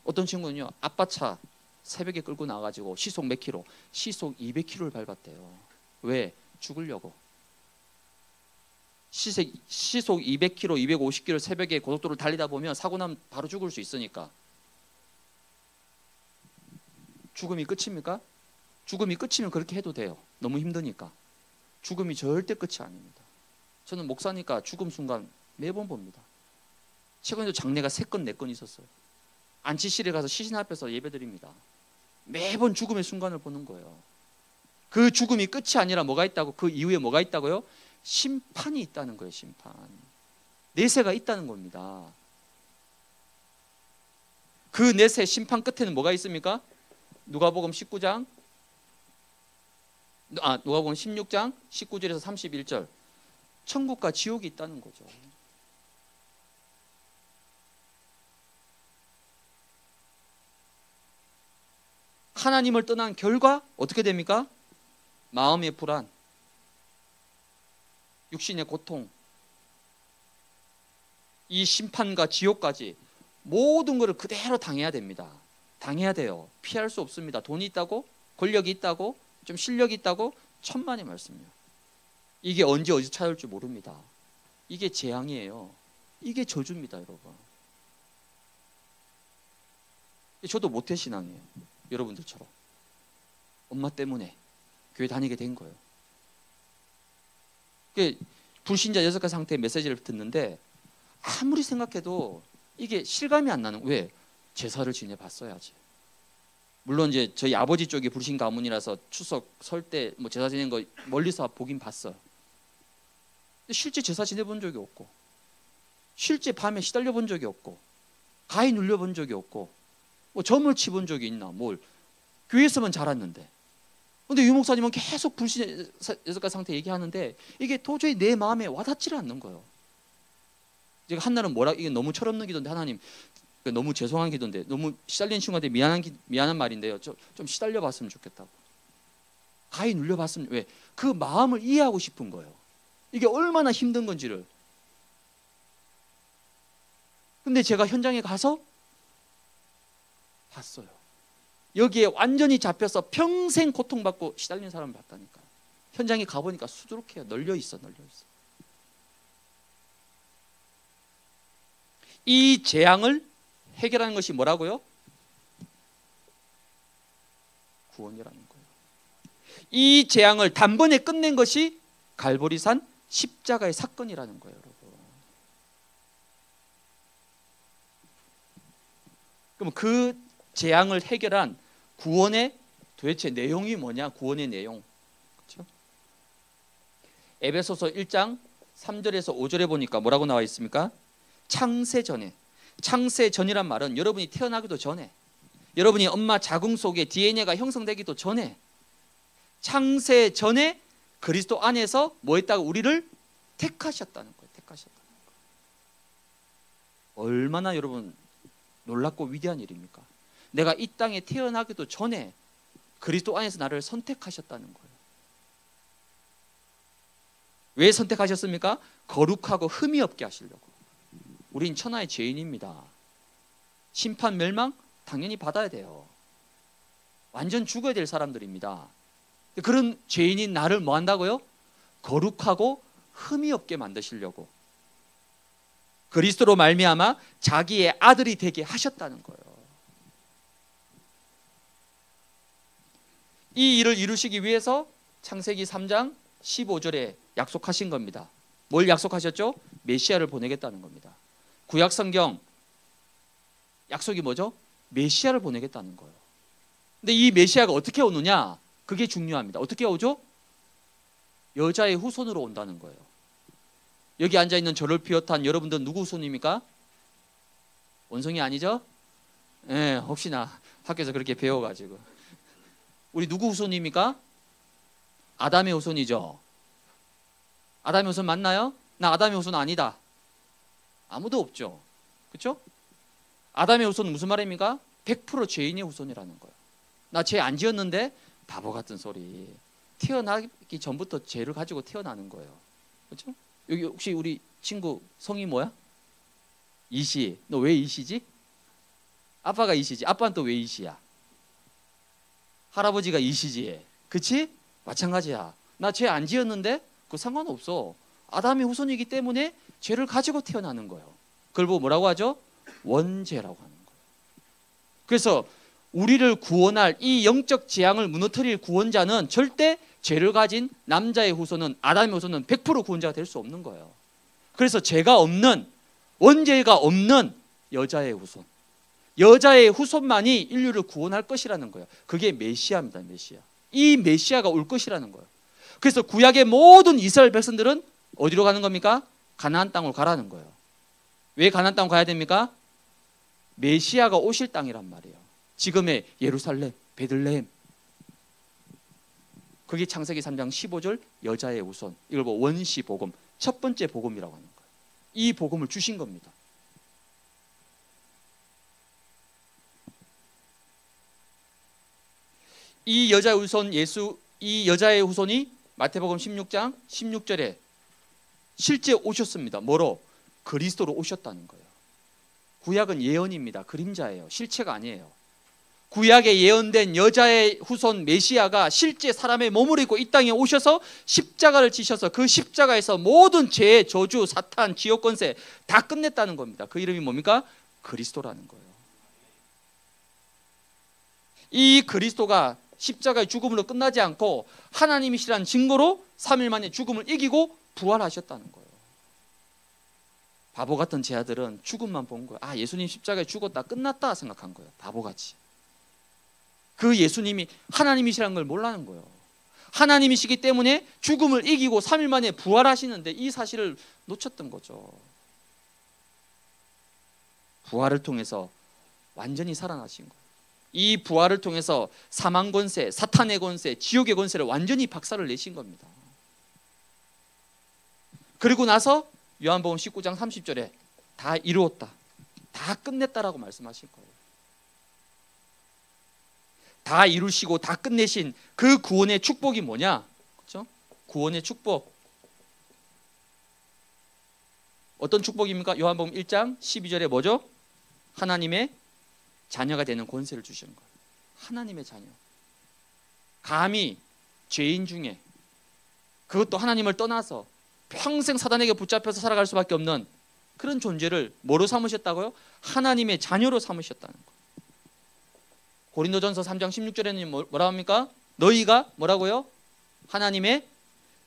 어떤 친구는요 아빠 차 새벽에 끌고 나가지고 시속 몇 킬로? 시속 200km를 밟았대요. 왜? 죽으려고. 시속 200km, 250km 새벽에 고속도로를 달리다 보면 사고 나면 바로 죽을 수 있으니까. 죽음이 끝입니까? 죽음이 끝이면 그렇게 해도 돼요. 너무 힘드니까. 죽음이 절대 끝이 아닙니다. 저는 목사니까 죽음 순간 매번 봅니다. 최근에도 장례가 3건 4건 있었어요. 안치실에 가서 시신 앞에서 예배드립니다. 매번 죽음의 순간을 보는 거예요. 그 죽음이 끝이 아니라 뭐가 있다고? 그 이후에 뭐가 있다고요? 심판이 있다는 거예요. 심판. 내세가 있다는 겁니다. 그 내세 심판 끝에는 뭐가 있습니까? 누가복음 16장 19절에서 31절. 천국과 지옥이 있다는 거죠. 하나님을 떠난 결과 어떻게 됩니까? 마음의 불안, 육신의 고통, 이 심판과 지옥까지 모든 것을 그대로 당해야 됩니다. 당해야 돼요. 피할 수 없습니다. 돈이 있다고, 권력이 있다고, 좀 실력이 있다고, 천만의 말씀이에요. 이게 언제 어디서 찾아올지 모릅니다. 이게 재앙이에요. 이게 저주입니다, 여러분. 저도 모태신앙이에요. 여러분들처럼. 엄마 때문에 교회 다니게 된 거예요. 불신자 6가지 상태의 메시지를 듣는데 아무리 생각해도 이게 실감이 안 나는. 왜? 제사를 지내봤어야지. 물론 이제 저희 아버지 쪽이 불신 가문이라서 추석 설 때 뭐 제사 지내는 거 멀리서 보긴 봤어요. 근데 실제 제사 지내본 적이 없고, 실제 밤에 시달려 본 적이 없고, 가위 눌려 본 적이 없고, 뭐 점을 치본 적이 있나? 뭘 교회에서만 자랐는데. 근데 유 목사님은 계속 불신 여섯가지 상태 얘기하는데 이게 도저히 내 마음에 와닿지를 않는 거예요. 제가 한날은 뭐라, 이게 너무 철없는 기도인데, 하나님 너무 죄송한 기도인데, 너무 시달린 친구한테 미안한 말인데요, 좀 시달려 봤으면 좋겠다고. 가히 눌려 봤으면, 왜? 그 마음을 이해하고 싶은 거예요. 이게 얼마나 힘든 건지를. 근데 제가 현장에 가서 봤어요. 여기에 완전히 잡혀서 평생 고통받고 시달리는 사람을 봤다니까요. 현장에 가보니까 수두룩해요. 널려 있어. 이 재앙을 해결하는 것이 뭐라고요? 구원이라는 거예요. 이 재앙을 단번에 끝낸 것이 갈보리산 십자가의 사건이라는 거예요, 여러분. 그럼 그 재앙을 해결한 구원의 도대체 내용이 뭐냐? 구원의 내용. 그렇죠? 에베소서 1장 3절에서 5절에 보니까 뭐라고 나와 있습니까? 창세 전에. 창세 전이란 말은 여러분이 태어나기도 전에, 여러분이 엄마 자궁 속에 DNA가 형성되기도 전에, 창세 전에 그리스도 안에서 뭐 했다고? 우리를 택하셨다는 거예요. 택하셨다는 거예요. 얼마나 여러분 놀랍고 위대한 일입니까? 내가 이 땅에 태어나기도 전에 그리스도 안에서 나를 선택하셨다는 거예요. 왜 선택하셨습니까? 거룩하고 흠이 없게 하시려고. 우린 천하의 죄인입니다. 심판 멸망 당연히 받아야 돼요. 완전 죽어야 될 사람들입니다. 그런 죄인인 나를 뭐 한다고요? 거룩하고 흠이 없게 만드시려고 그리스도로 말미암아 자기의 아들이 되게 하셨다는 거예요. 이 일을 이루시기 위해서 창세기 3장 15절에 약속하신 겁니다. 뭘 약속하셨죠? 메시아를 보내겠다는 겁니다. 구약 성경 약속이 뭐죠? 메시아를 보내겠다는 거예요. 근데 이 메시아가 어떻게 오느냐? 그게 중요합니다. 어떻게 오죠? 여자의 후손으로 온다는 거예요. 여기 앉아있는 저를 비롯한 여러분들 누구 후손입니까? 원성이 아니죠? 네, 혹시나 학교에서 그렇게 배워가지고. 우리 누구 후손입니까? 아담의 후손이죠. 아담의 후손 맞나요? 나 아담의 후손 아니다. 아무도 없죠. 그렇죠? 아담의 후손은 무슨 말입니까? 100% 죄인의 후손이라는 거예요. 나 죄 안 지었는데 바보 같은 소리. 태어나기 전부터 죄를 가지고 태어나는 거예요. 그렇죠? 여기 혹시 우리 친구 성이 뭐야? 이시. 너 왜 이시지? 아빠가 이시지. 아빠는 또 왜 이시야? 할아버지가 이시지. 그치? 마찬가지야. 나 죄 안 지었는데 그거 상관없어. 아담의 후손이기 때문에 죄를 가지고 태어나는 거예요. 그걸 보고 뭐라고 하죠? 원죄라고 하는 거예요. 그래서 우리를 구원할 이 영적 재앙을 무너뜨릴 구원자는 절대 죄를 가진 남자의 후손은, 아담의 후손은 100% 구원자가 될 수 없는 거예요. 그래서 죄가 없는, 원죄가 없는 여자의 후손, 여자의 후손만이 인류를 구원할 것이라는 거예요. 그게 메시아입니다. 메시아. 이 메시아가 올 것이라는 거예요. 그래서 구약의 모든 이스라엘 백성들은 어디로 가는 겁니까? 가나안 땅으로 가라는 거예요. 왜 가나안 땅으로 가야 됩니까? 메시아가 오실 땅이란 말이에요. 지금의 예루살렘, 베들레헴. 그게 창세기 3장 15절 여자의 후손. 이걸 뭐 원시 복음, 첫 번째 복음이라고 하는 거예요. 이 복음을 주신 겁니다. 이 여자의 후손 이 여자의 후손이 마태복음 16장 16절에 실제 오셨습니다. 뭐로? 그리스도로 오셨다는 거예요. 구약은 예언입니다. 그림자예요. 실체가 아니에요. 구약에 예언된 여자의 후손 메시아가 실제 사람의 몸을 입고 이 땅에 오셔서 십자가를 지셔서 그 십자가에서 모든 죄, 저주, 사탄, 지옥 권세 다 끝냈다는 겁니다. 그 이름이 뭡니까? 그리스도라는 거예요. 이 그리스도가 십자가의 죽음으로 끝나지 않고 하나님이시라는 증거로 3일 만에 죽음을 이기고 부활하셨다는 거예요. 바보 같은 제 아들은 죽음만 본 거예요. 아, 예수님 십자가에 죽었다 끝났다 생각한 거예요. 바보같이. 그 예수님이 하나님이시라는 걸 몰라는 거예요. 하나님이시기 때문에 죽음을 이기고 3일 만에 부활하시는데 이 사실을 놓쳤던 거죠. 부활을 통해서 완전히 살아나신 거예요. 이 부활을 통해서 사망 권세, 사탄의 권세, 지옥의 권세를 완전히 박살을 내신 겁니다. 그리고 나서 요한복음 19장 30절에 다 이루었다, 다 끝냈다라고 말씀하실 거예요. 다 이루시고 다 끝내신 그 구원의 축복이 뭐냐? 그렇죠? 구원의 축복. 어떤 축복입니까? 요한복음 1장 12절에 뭐죠? 하나님의 자녀가 되는 권세를 주시는 거예요. 하나님의 자녀. 감히 죄인 중에, 그것도 하나님을 떠나서 평생 사단에게 붙잡혀서 살아갈 수밖에 없는 그런 존재를 뭐로 삼으셨다고요? 하나님의 자녀로 삼으셨다는 거예요. 고린도전서 3장 16절에는 뭐라고 합니까? 너희가 뭐라고요? 하나님의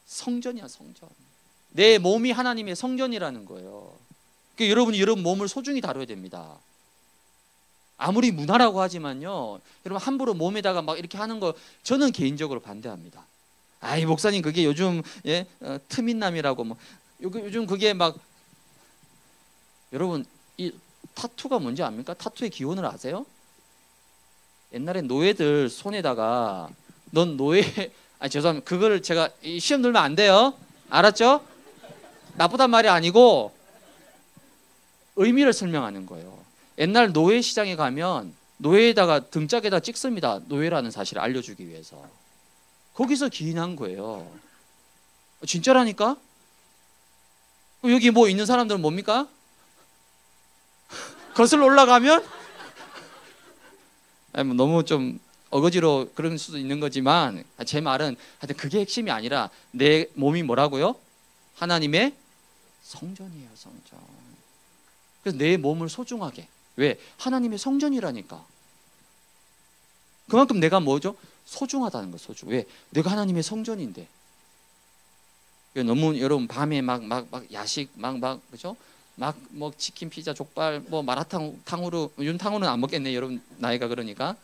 성전이야, 성전. 내 몸이 하나님의 성전이라는 거예요. 그러니까 여러분이 여러분 몸을 소중히 다뤄야 됩니다. 아무리 문화라고 하지만요, 여러분 함부로 몸에다가 막 이렇게 하는 거 저는 개인적으로 반대합니다. 아이 목사님 그게 요즘 트민남이라고 뭐 요즘 그게 막, 여러분 이 타투가 뭔지 압니까? 타투의 기원을 아세요? 옛날에 노예들 손에다가 넌 노예, 죄송합니다. 그걸 제가 시험 들면 안 돼요. 알았죠? 나쁘단 말이 아니고 의미를 설명하는 거예요. 옛날 노예 시장에 가면 노예에다가 등짝에다 찍습니다. 노예라는 사실을 알려주기 위해서. 거기서 기인한 거예요. 진짜라니까? 여기 뭐 있는 사람들은 뭡니까? 거슬러 올라가면 너무 좀 어거지로 그런 수도 있는 거지만, 제 말은 하여튼 그게 핵심이 아니라 내 몸이 뭐라고요? 하나님의 성전이에요, 성전. 그래서 내 몸을 소중하게. 왜? 하나님의 성전이라니까. 그만큼 내가 뭐죠? 소중하다는 거, 소중. 왜? 내가 하나님의 성전인데. 너무 여러분 밤에 막 야식 그죠? 막 뭐 치킨, 피자, 족발, 뭐 마라탕, 탕후루, 요즘 탕후루는 안 먹겠네, 여러분 나이가 그러니까.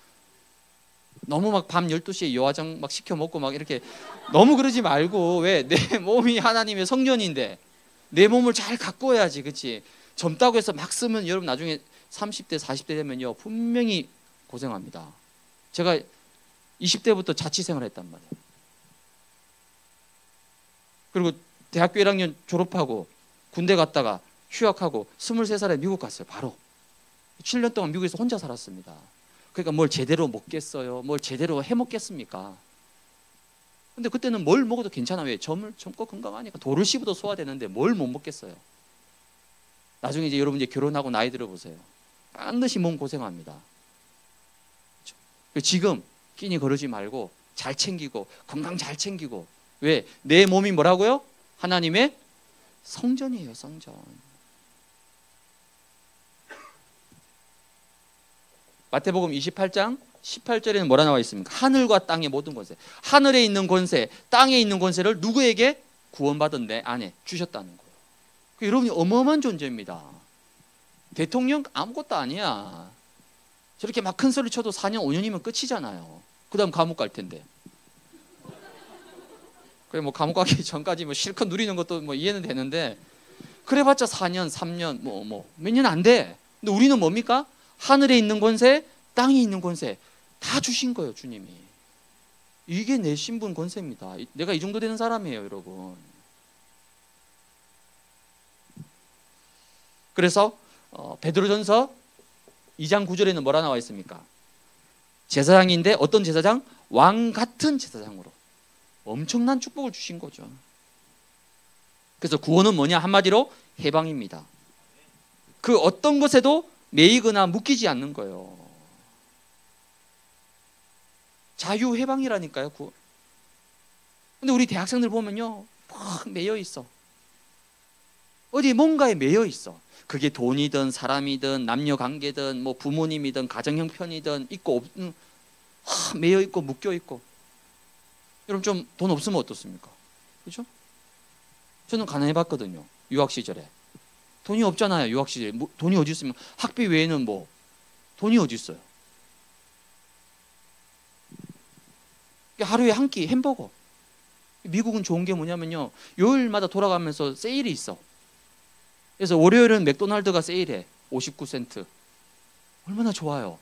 너무 막 밤 12시에 요화정 막 시켜 먹고 막 이렇게 너무 그러지 말고, 왜? 내 몸이 하나님의 성전인데 내 몸을 잘 가꾸어야지, 그렇지? 젊다고 해서 막 쓰면 여러분 나중에 30대, 40대 되면요 분명히 고생합니다. 제가 20대부터 자취생활을 했단 말이에요. 그리고 대학교 1학년 졸업하고 군대 갔다가 휴학하고 23살에 미국 갔어요. 바로 7년 동안 미국에서 혼자 살았습니다. 그러니까 뭘 제대로 먹겠어요? 뭘 제대로 해먹겠습니까? 근데 그때는 뭘 먹어도 괜찮아. 왜? 젊고 건강하니까. 도를 씹어도 소화되는데 뭘 못 먹겠어요? 나중에 이제 여러분 이제 결혼하고 나이 들어보세요. 반드시 몸 고생합니다. 그렇죠? 지금 끼니 거르지 말고 잘 챙기고 건강 잘 챙기고. 왜? 내 몸이 뭐라고요? 하나님의 성전이에요, 성전. 마태복음 28장 18절에는 뭐라 나와 있습니까? 하늘과 땅의 모든 권세, 하늘에 있는 권세, 땅에 있는 권세를 누구에게? 구원받은 내 안에 주셨다는 거예요. 여러분이 어마어마한 존재입니다. 대통령 아무것도 아니야. 저렇게 막 큰 소리 쳐도 4년 5년이면 끝이잖아요. 그 다음 감옥 갈 텐데. 그래 뭐 감옥 가기 전까지 뭐 실컷 누리는 것도 뭐 이해는 되는데, 그래봤자 4년 3년 뭐 몇 년 안 돼. 근데 우리는 뭡니까? 하늘에 있는 권세, 땅에 있는 권세 다 주신 거예요, 주님이. 이게 내 신분 권세입니다. 내가 이 정도 되는 사람이에요, 여러분. 그래서 베드로전서 2장 9절에는 뭐라 나와 있습니까? 제사장인데 어떤 제사장? 왕 같은 제사장으로 엄청난 축복을 주신 거죠. 그래서 구원은 뭐냐? 한마디로 해방입니다. 그 어떤 것에도 매이거나 묶이지 않는 거예요. 자유 해방이라니까요. 근데 우리 대학생들 보면요, 막 매여 있어. 어디 뭔가에 매여 있어. 그게 돈이든 사람이든 남녀 관계든 뭐 부모님이든 가정 형편이든 있고 없는, 매여 있고 묶여 있고. 여러분 좀 돈 없으면 어떻습니까? 그렇죠? 저는 가난해 봤거든요. 유학 시절에. 돈이 없잖아요. 유학 시절에. 돈이 어디 있으면 학비 외에는 뭐 돈이 어디 있어요? 하루에 한 끼 햄버거. 미국은 좋은 게 뭐냐면요, 요일마다 돌아가면서 세일이 있어. 그래서 월요일은 맥도날드가 세일해. 59센트. 얼마나 좋아요.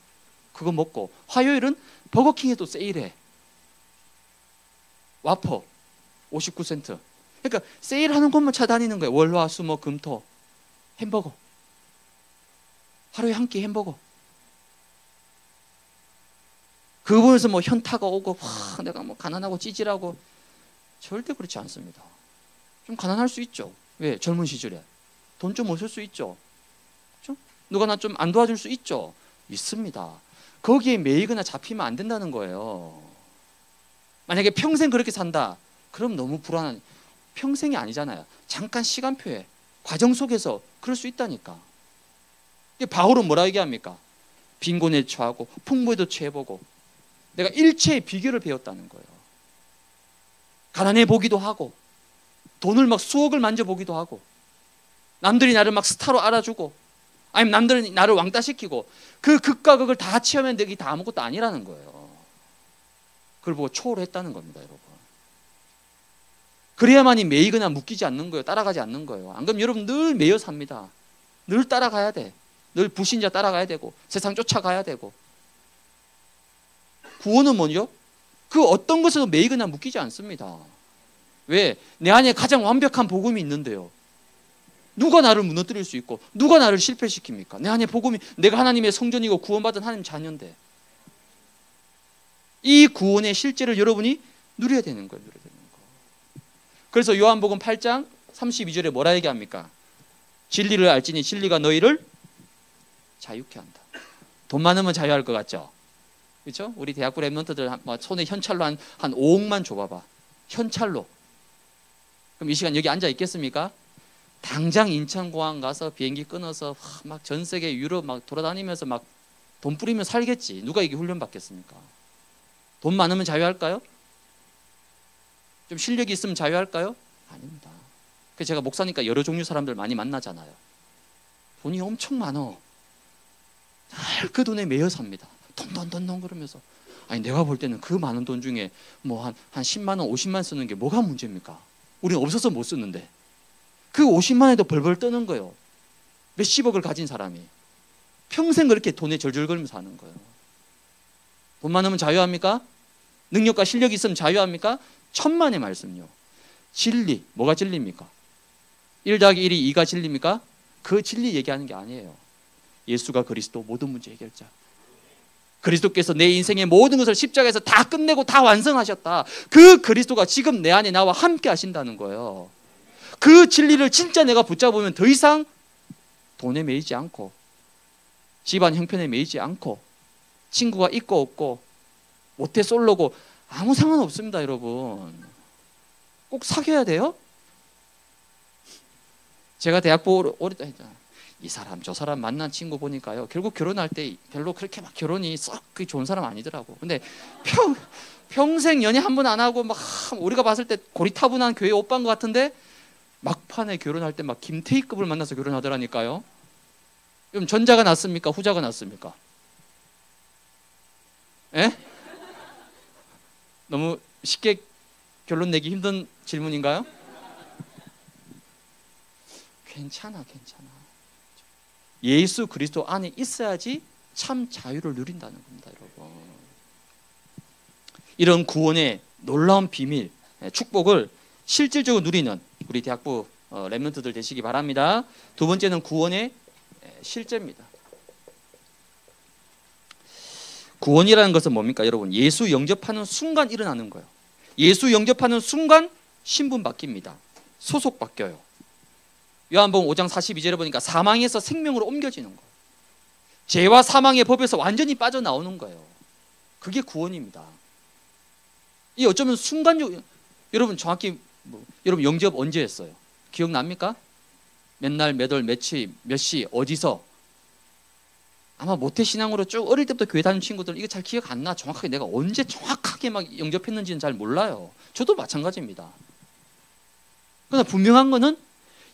그거 먹고 화요일은 버거킹에도 세일해. 와퍼 59센트. 그러니까 세일하는 곳만 찾아다니는 거예요. 월, 화, 수, 목, 금, 토. 햄버거. 하루에 한 끼 햄버거. 그거 보면서 뭐 현타가 오고, 와, 내가 뭐 가난하고 찌질하고. 절대 그렇지 않습니다. 좀 가난할 수 있죠. 왜? 젊은 시절에 돈 좀 없을 수 있죠. 그렇죠? 누가 나 좀 안 도와줄 수 있죠. 있습니다. 거기에 매이거나 잡히면 안 된다는 거예요. 만약에 평생 그렇게 산다, 그럼 너무 불안한. 평생이 아니잖아요. 잠깐 시간표에 과정 속에서 그럴 수 있다니까. 바울은 뭐라 얘기합니까? 빈곤에 처하고 풍부에도 처해보고, 내가 일체의 비결을 배웠다는 거예요. 가난해 보기도 하고, 돈을 막 수억을 만져보기도 하고, 남들이 나를 막 스타로 알아주고, 아니면 남들이 나를 왕따시키고, 그 극과 극을 다 체험했는데 이게 다 아무것도 아니라는 거예요. 그걸 보고 초월했다는 겁니다, 여러분. 그래야만이 매이거나 묶이지 않는 거예요. 따라가지 않는 거예요. 안 그러면 여러분 늘 매여 삽니다. 늘 따라가야 돼. 늘 불신자 따라가야 되고, 세상 쫓아가야 되고. 구원은 뭐죠? 그 어떤 것에도 매이거나 묶이지 않습니다. 왜? 내 안에 가장 완벽한 복음이 있는데요. 누가 나를 무너뜨릴 수 있고, 누가 나를 실패시킵니까? 내 안에 복음이, 내가 하나님의 성전이고 구원받은 하나님 자녀인데, 이 구원의 실제를 여러분이 누려야 되는 거예요. 누려야 되는 거. 그래서 요한복음 8장 32절에 뭐라 얘기합니까? 진리를 알지니 진리가 너희를 자유케 한다. 돈 많으면 자유할 것 같죠? 그렇죠? 우리 대학부 랩런트들 손에 현찰로 한 5억만 줘봐봐. 현찰로. 그럼 이 시간 여기 앉아 있겠습니까? 당장 인천공항 가서 비행기 끊어서 막 전 세계 유럽 막 돌아다니면서 막 돈 뿌리면 살겠지. 누가 이게 훈련 받겠습니까? 돈 많으면 자유할까요? 좀 실력이 있으면 자유할까요? 아닙니다. 그래서 제가 목사니까 여러 종류 사람들 많이 만나잖아요. 돈이 엄청 많어. 늘 그 돈에 매여 삽니다. 돈 그러면서. 아니, 내가 볼 때는 그 많은 돈 중에 뭐 한 10만 원, 50만 쓰는 게 뭐가 문제입니까? 우리는 없어서 못 쓰는데. 그 50만 원에도 벌벌 떠는 거예요. 몇십억을 가진 사람이. 평생 그렇게 돈에 절절거리면서 사는 거예요. 돈 많으면 자유합니까? 능력과 실력이 있으면 자유합니까? 천만의 말씀요. 진리, 뭐가 진리입니까? 1 더하기 1이 2가 진리입니까? 그 진리 얘기하는 게 아니에요. 예수가 그리스도 모든 문제 해결자. 그리스도께서 내 인생의 모든 것을 십자가에서 다 끝내고 다 완성하셨다. 그 그리스도가 지금 내 안에 나와 함께 하신다는 거예요. 그 진리를 진짜 내가 붙잡으면 더 이상 돈에 매이지 않고, 집안 형편에 매이지 않고, 친구가 있고 없고, 모태 솔로고 아무 상관없습니다, 여러분. 꼭 사귀어야 돼요? 제가 대학부 오래다 했잖아요. 이 사람 저 사람 만난 친구 보니까요, 결국 결혼할 때 별로 그렇게 막 결혼이 썩 좋은 사람 아니더라고. 근데 평생 연애 한 번 안 하고 막 우리가 봤을 때 고리타분한 교회 오빠인 것 같은데 막판에 결혼할 때 막 김태희급을 만나서 결혼하더라니까요. 그럼 전자가 낫습니까? 후자가 낫습니까? 예? 너무 쉽게 결론 내기 힘든 질문인가요? 괜찮아. 예수 그리스도 안에 있어야지 참 자유를 누린다는 겁니다, 여러분. 이런 구원의 놀라운 비밀, 축복을 실질적으로 누리는 우리 대학부 랩런트들 되시기 바랍니다. 두 번째는 구원의 실제입니다. 구원이라는 것은 뭡니까, 여러분? 예수 영접하는 순간 일어나는 거예요. 예수 영접하는 순간 신분 바뀝니다. 소속 바뀌어요. 요한복음 5장 42절에 보니까 사망에서 생명으로 옮겨지는 거예요. 죄와 사망의 법에서 완전히 빠져나오는 거예요. 그게 구원입니다. 이 어쩌면 순간적. 여러분 정확히 여러분 영접 언제 했어요? 기억납니까? 몇 날, 몇 월, 며칠, 몇 시, 어디서? 아마 모태신앙으로 쭉 어릴 때부터 교회 다니는 친구들 이거 잘 기억 안 나. 정확하게 내가 언제 정확하게 막 영접했는지는 잘 몰라요. 저도 마찬가지입니다. 그러나 분명한 거는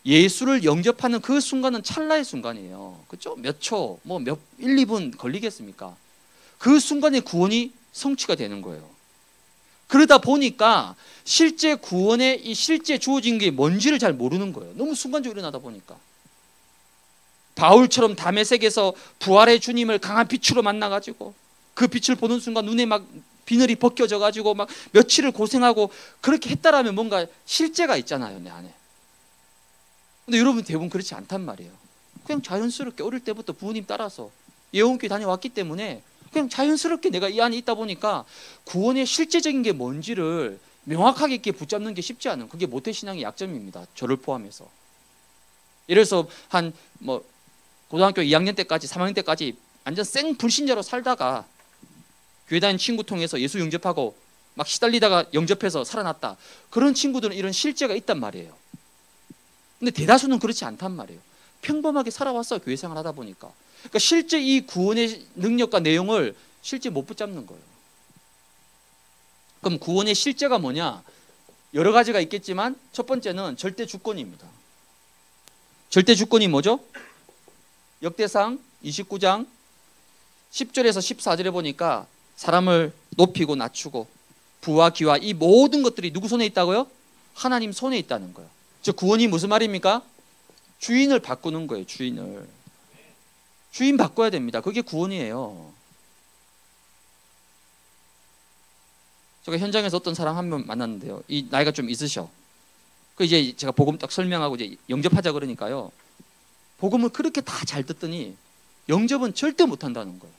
예수를 영접하는 그 순간은 찰나의 순간이에요. 그렇죠? 몇 초, 뭐 1, 2분 걸리겠습니까? 그 순간에 구원이 성취가 되는 거예요. 그러다 보니까 실제 구원에 이 실제 주어진 게 뭔지를 잘 모르는 거예요. 너무 순간적으로 일어나다 보니까. 바울처럼 다메섹에서 부활의 주님을 강한 빛으로 만나가지고 그 빛을 보는 순간 눈에 막 비늘이 벗겨져가지고 막 며칠을 고생하고 그렇게 했다라면 뭔가 실제가 있잖아요, 내 안에. 근데 여러분 대부분 그렇지 않단 말이에요. 그냥 자연스럽게 어릴 때부터 부모님 따라서 예원교회 다녀왔기 때문에 그냥 자연스럽게 내가 이 안에 있다 보니까 구원의 실제적인 게 뭔지를 명확하게 있게 붙잡는 게 쉽지 않은, 그게 모태신앙의 약점입니다. 저를 포함해서. 예를 들어서 한 뭐 고등학교 2학년 때까지 3학년 때까지 완전 생 불신자로 살다가 교회 다니는 친구 통해서 예수 영접하고 막 시달리다가 영접해서 살아났다. 그런 친구들은 이런 실제가 있단 말이에요. 근데 대다수는 그렇지 않단 말이에요. 평범하게 살아왔어요. 교회 생활 하다 보니까. 그러니까 실제 이 구원의 능력과 내용을 실제 못 붙잡는 거예요. 그럼 구원의 실제가 뭐냐? 여러 가지가 있겠지만 첫 번째는 절대 주권입니다. 절대 주권이 뭐죠? 역대상 29장 10절에서 14절에 보니까 사람을 높이고 낮추고 부와 기와 이 모든 것들이 누구 손에 있다고요? 하나님 손에 있다는 거예요. 즉 구원이 무슨 말입니까? 주인을 바꾸는 거예요. 주인을. 주인 바꿔야 됩니다. 그게 구원이에요. 제가 현장에서 어떤 사람 한 명 만났는데요. 이 나이가 좀 있으셔. 그 이제 제가 복음 딱 설명하고 이제 영접하자 그러니까요. 복음을 그렇게 다 잘 듣더니 영접은 절대 못 한다는 거예요.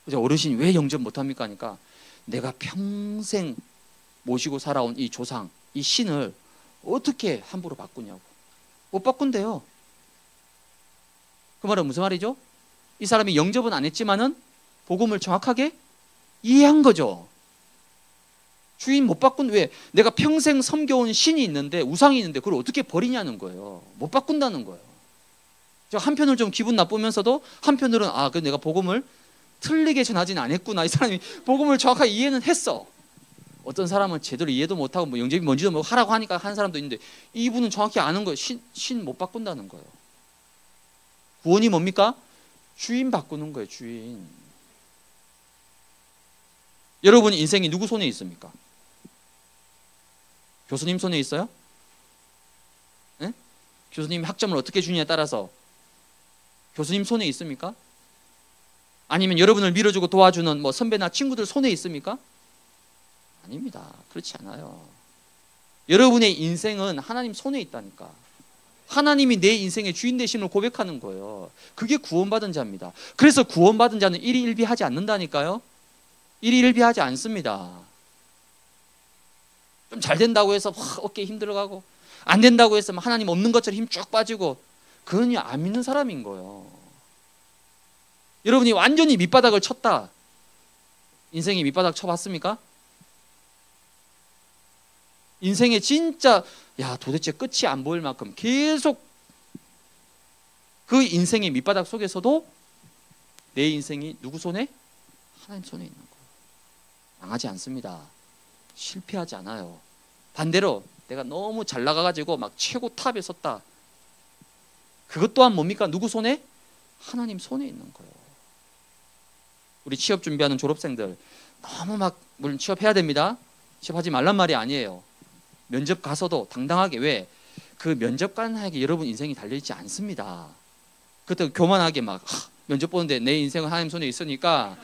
그래서 어르신이 왜 영접 못 합니까? 하니까 내가 평생 모시고 살아온 이 조상, 이 신을 어떻게 함부로 바꾸냐고. 못 바꾼대요. 그 말은 무슨 말이죠? 이 사람이 영접은 안 했지만은 복음을 정확하게 이해한 거죠. 주인 못 바꾼, 왜? 내가 평생 섬겨온 신이 있는데, 우상이 있는데 그걸 어떻게 버리냐는 거예요. 못 바꾼다는 거예요. 한편으로 좀 기분 나쁘면서도 한편으로는 그 내가 복음을 틀리게 전하지는 않았구나. 이 사람이 복음을 정확하게 이해는 했어. 어떤 사람은 제대로 이해도 못하고 뭐 영접이 뭔지도 모르고 하라고 하니까 한 사람도 있는데 이분은 정확히 아는 거예요. 신 못 바꾼다는 거예요. 구원이 뭡니까? 주인 바꾸는 거예요. 주인. 여러분 인생이 누구 손에 있습니까? 교수님 손에 있어요? 네? 교수님 학점을 어떻게 주느냐에 따라서 교수님 손에 있습니까? 아니면 여러분을 밀어주고 도와주는 뭐 선배나 친구들 손에 있습니까? 아닙니다. 그렇지 않아요. 여러분의 인생은 하나님 손에 있다니까. 하나님이 내 인생의 주인 되심을 고백하는 거예요. 그게 구원받은 자입니다. 그래서 구원받은 자는 일희일비하지 않는다니까요. 일희일비하지 않습니다. 좀 잘 된다고 해서 어깨에 힘들어가고 안 된다고 해서 하나님 없는 것처럼 힘 쭉 빠지고 그건 안 믿는 사람인 거예요. 여러분이 완전히 밑바닥을 쳤다. 인생이 밑바닥 쳐봤습니까? 인생에 진짜 도대체 끝이 안 보일 만큼 계속 그 인생의 밑바닥 속에서도 내 인생이 누구 손에? 하나님 손에 있는 거예요. 망하지 않습니다. 실패하지 않아요. 반대로 내가 너무 잘 나가가지고 막 최고 탑에 섰다. 그것 또한 뭡니까? 누구 손에? 하나님 손에 있는 거예요. 우리 취업 준비하는 졸업생들 너무 막 물론 취업해야 됩니다. 취업하지 말란 말이 아니에요. 면접 가서도 당당하게, 왜? 그 면접관에게 여러분 인생이 달려있지 않습니다. 그때 교만하게 막 면접 보는데 내 인생은 하나님 손에 있으니까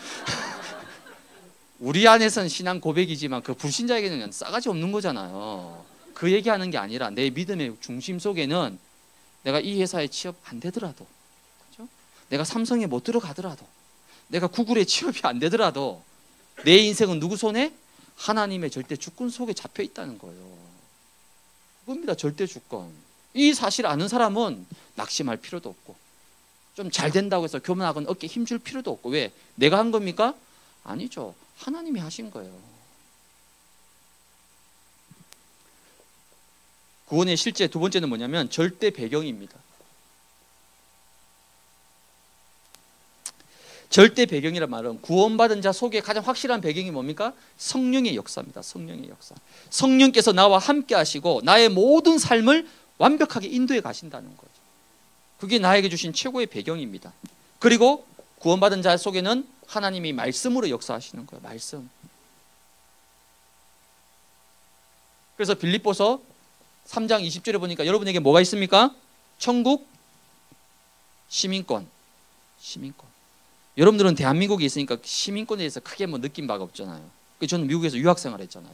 우리 안에서는 신앙 고백이지만 그 불신자에게는 싸가지 없는 거잖아요. 그 얘기하는 게 아니라 내 믿음의 중심 속에는 내가 이 회사에 취업 안 되더라도, 그렇죠? 내가 삼성에 못 들어가더라도, 내가 구글에 취업이 안 되더라도 내 인생은 누구 손에? 하나님의 절대 주권 속에 잡혀 있다는 거예요. 그겁니다. 절대 주권. 이 사실 아는 사람은 낙심할 필요도 없고 좀 잘 된다고 해서 교만하거나 어깨에 힘줄 필요도 없고, 왜? 내가 한 겁니까? 아니죠. 하나님이 하신 거예요. 구원의 실제 두 번째는 뭐냐면 절대 배경입니다. 절대 배경이란 말은 구원받은 자 속에 가장 확실한 배경이 뭡니까? 성령의 역사입니다. 성령의 역사. 성령께서 나와 함께 하시고 나의 모든 삶을 완벽하게 인도해 가신다는 거죠. 그게 나에게 주신 최고의 배경입니다. 그리고 구원받은 자 속에는 하나님이 말씀으로 역사하시는 거예요. 말씀. 그래서 빌립보서 3장 20절에 보니까 여러분에게 뭐가 있습니까? 천국 시민권. 시민권. 여러분들은 대한민국에 있으니까 시민권에 대해서 크게 뭐 느낀 바가 없잖아요. 저는 미국에서 유학생활 했잖아요.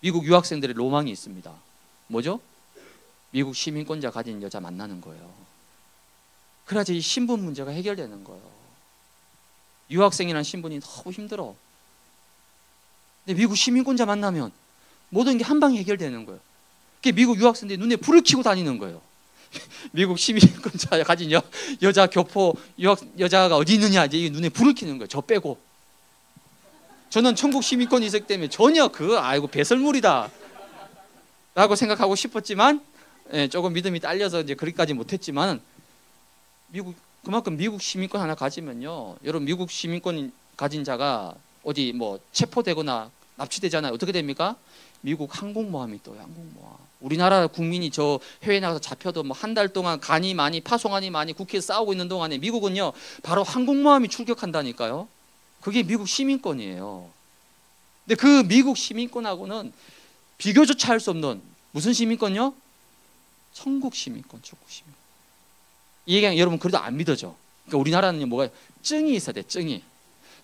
미국 유학생들의 로망이 있습니다. 뭐죠? 미국 시민권자 가진 여자 만나는 거예요. 그래야지 이 신분 문제가 해결되는 거예요. 유학생이라는 신분이 너무 힘들어. 근데 미국 시민권자 만나면 모든 게 한 방에 해결되는 거예요. 그게 미국 유학생들이 눈에 불을 켜고 다니는 거예요. 미국 시민권자 가진 여자 교포 여자가 어디 있느냐 이제 눈에 불을 켜는 거예요. 저 빼고. 저는 천국 시민권이 있었기 때문에 전혀 아이고 배설물이다 라고 생각하고 싶었지만, 조금 믿음이 딸려서 이제 그렇게까지 못했지만, 그만큼 미국 시민권 하나 가지면요, 여러분 미국 시민권 가진 자가 어디 뭐 체포되거나 납치되잖아요. 어떻게 됩니까? 미국 항공모함이 떠요. 항공모함. 우리나라 국민이 저 해외 나가서 잡혀도 뭐 한 달 동안 파송안이 많이 국회에서 싸우고 있는 동안에 미국은요 바로 항공모함이 출격한다니까요. 그게 미국 시민권이에요. 근데 그 미국 시민권하고는 비교조차 할 수 없는 무슨 시민권요? 천국 시민권, 천국 시민권. 이 얘기가 여러분 그래도 안 믿어져. 그러니까 우리나라는 뭐가 증이 있어야 돼. 증이.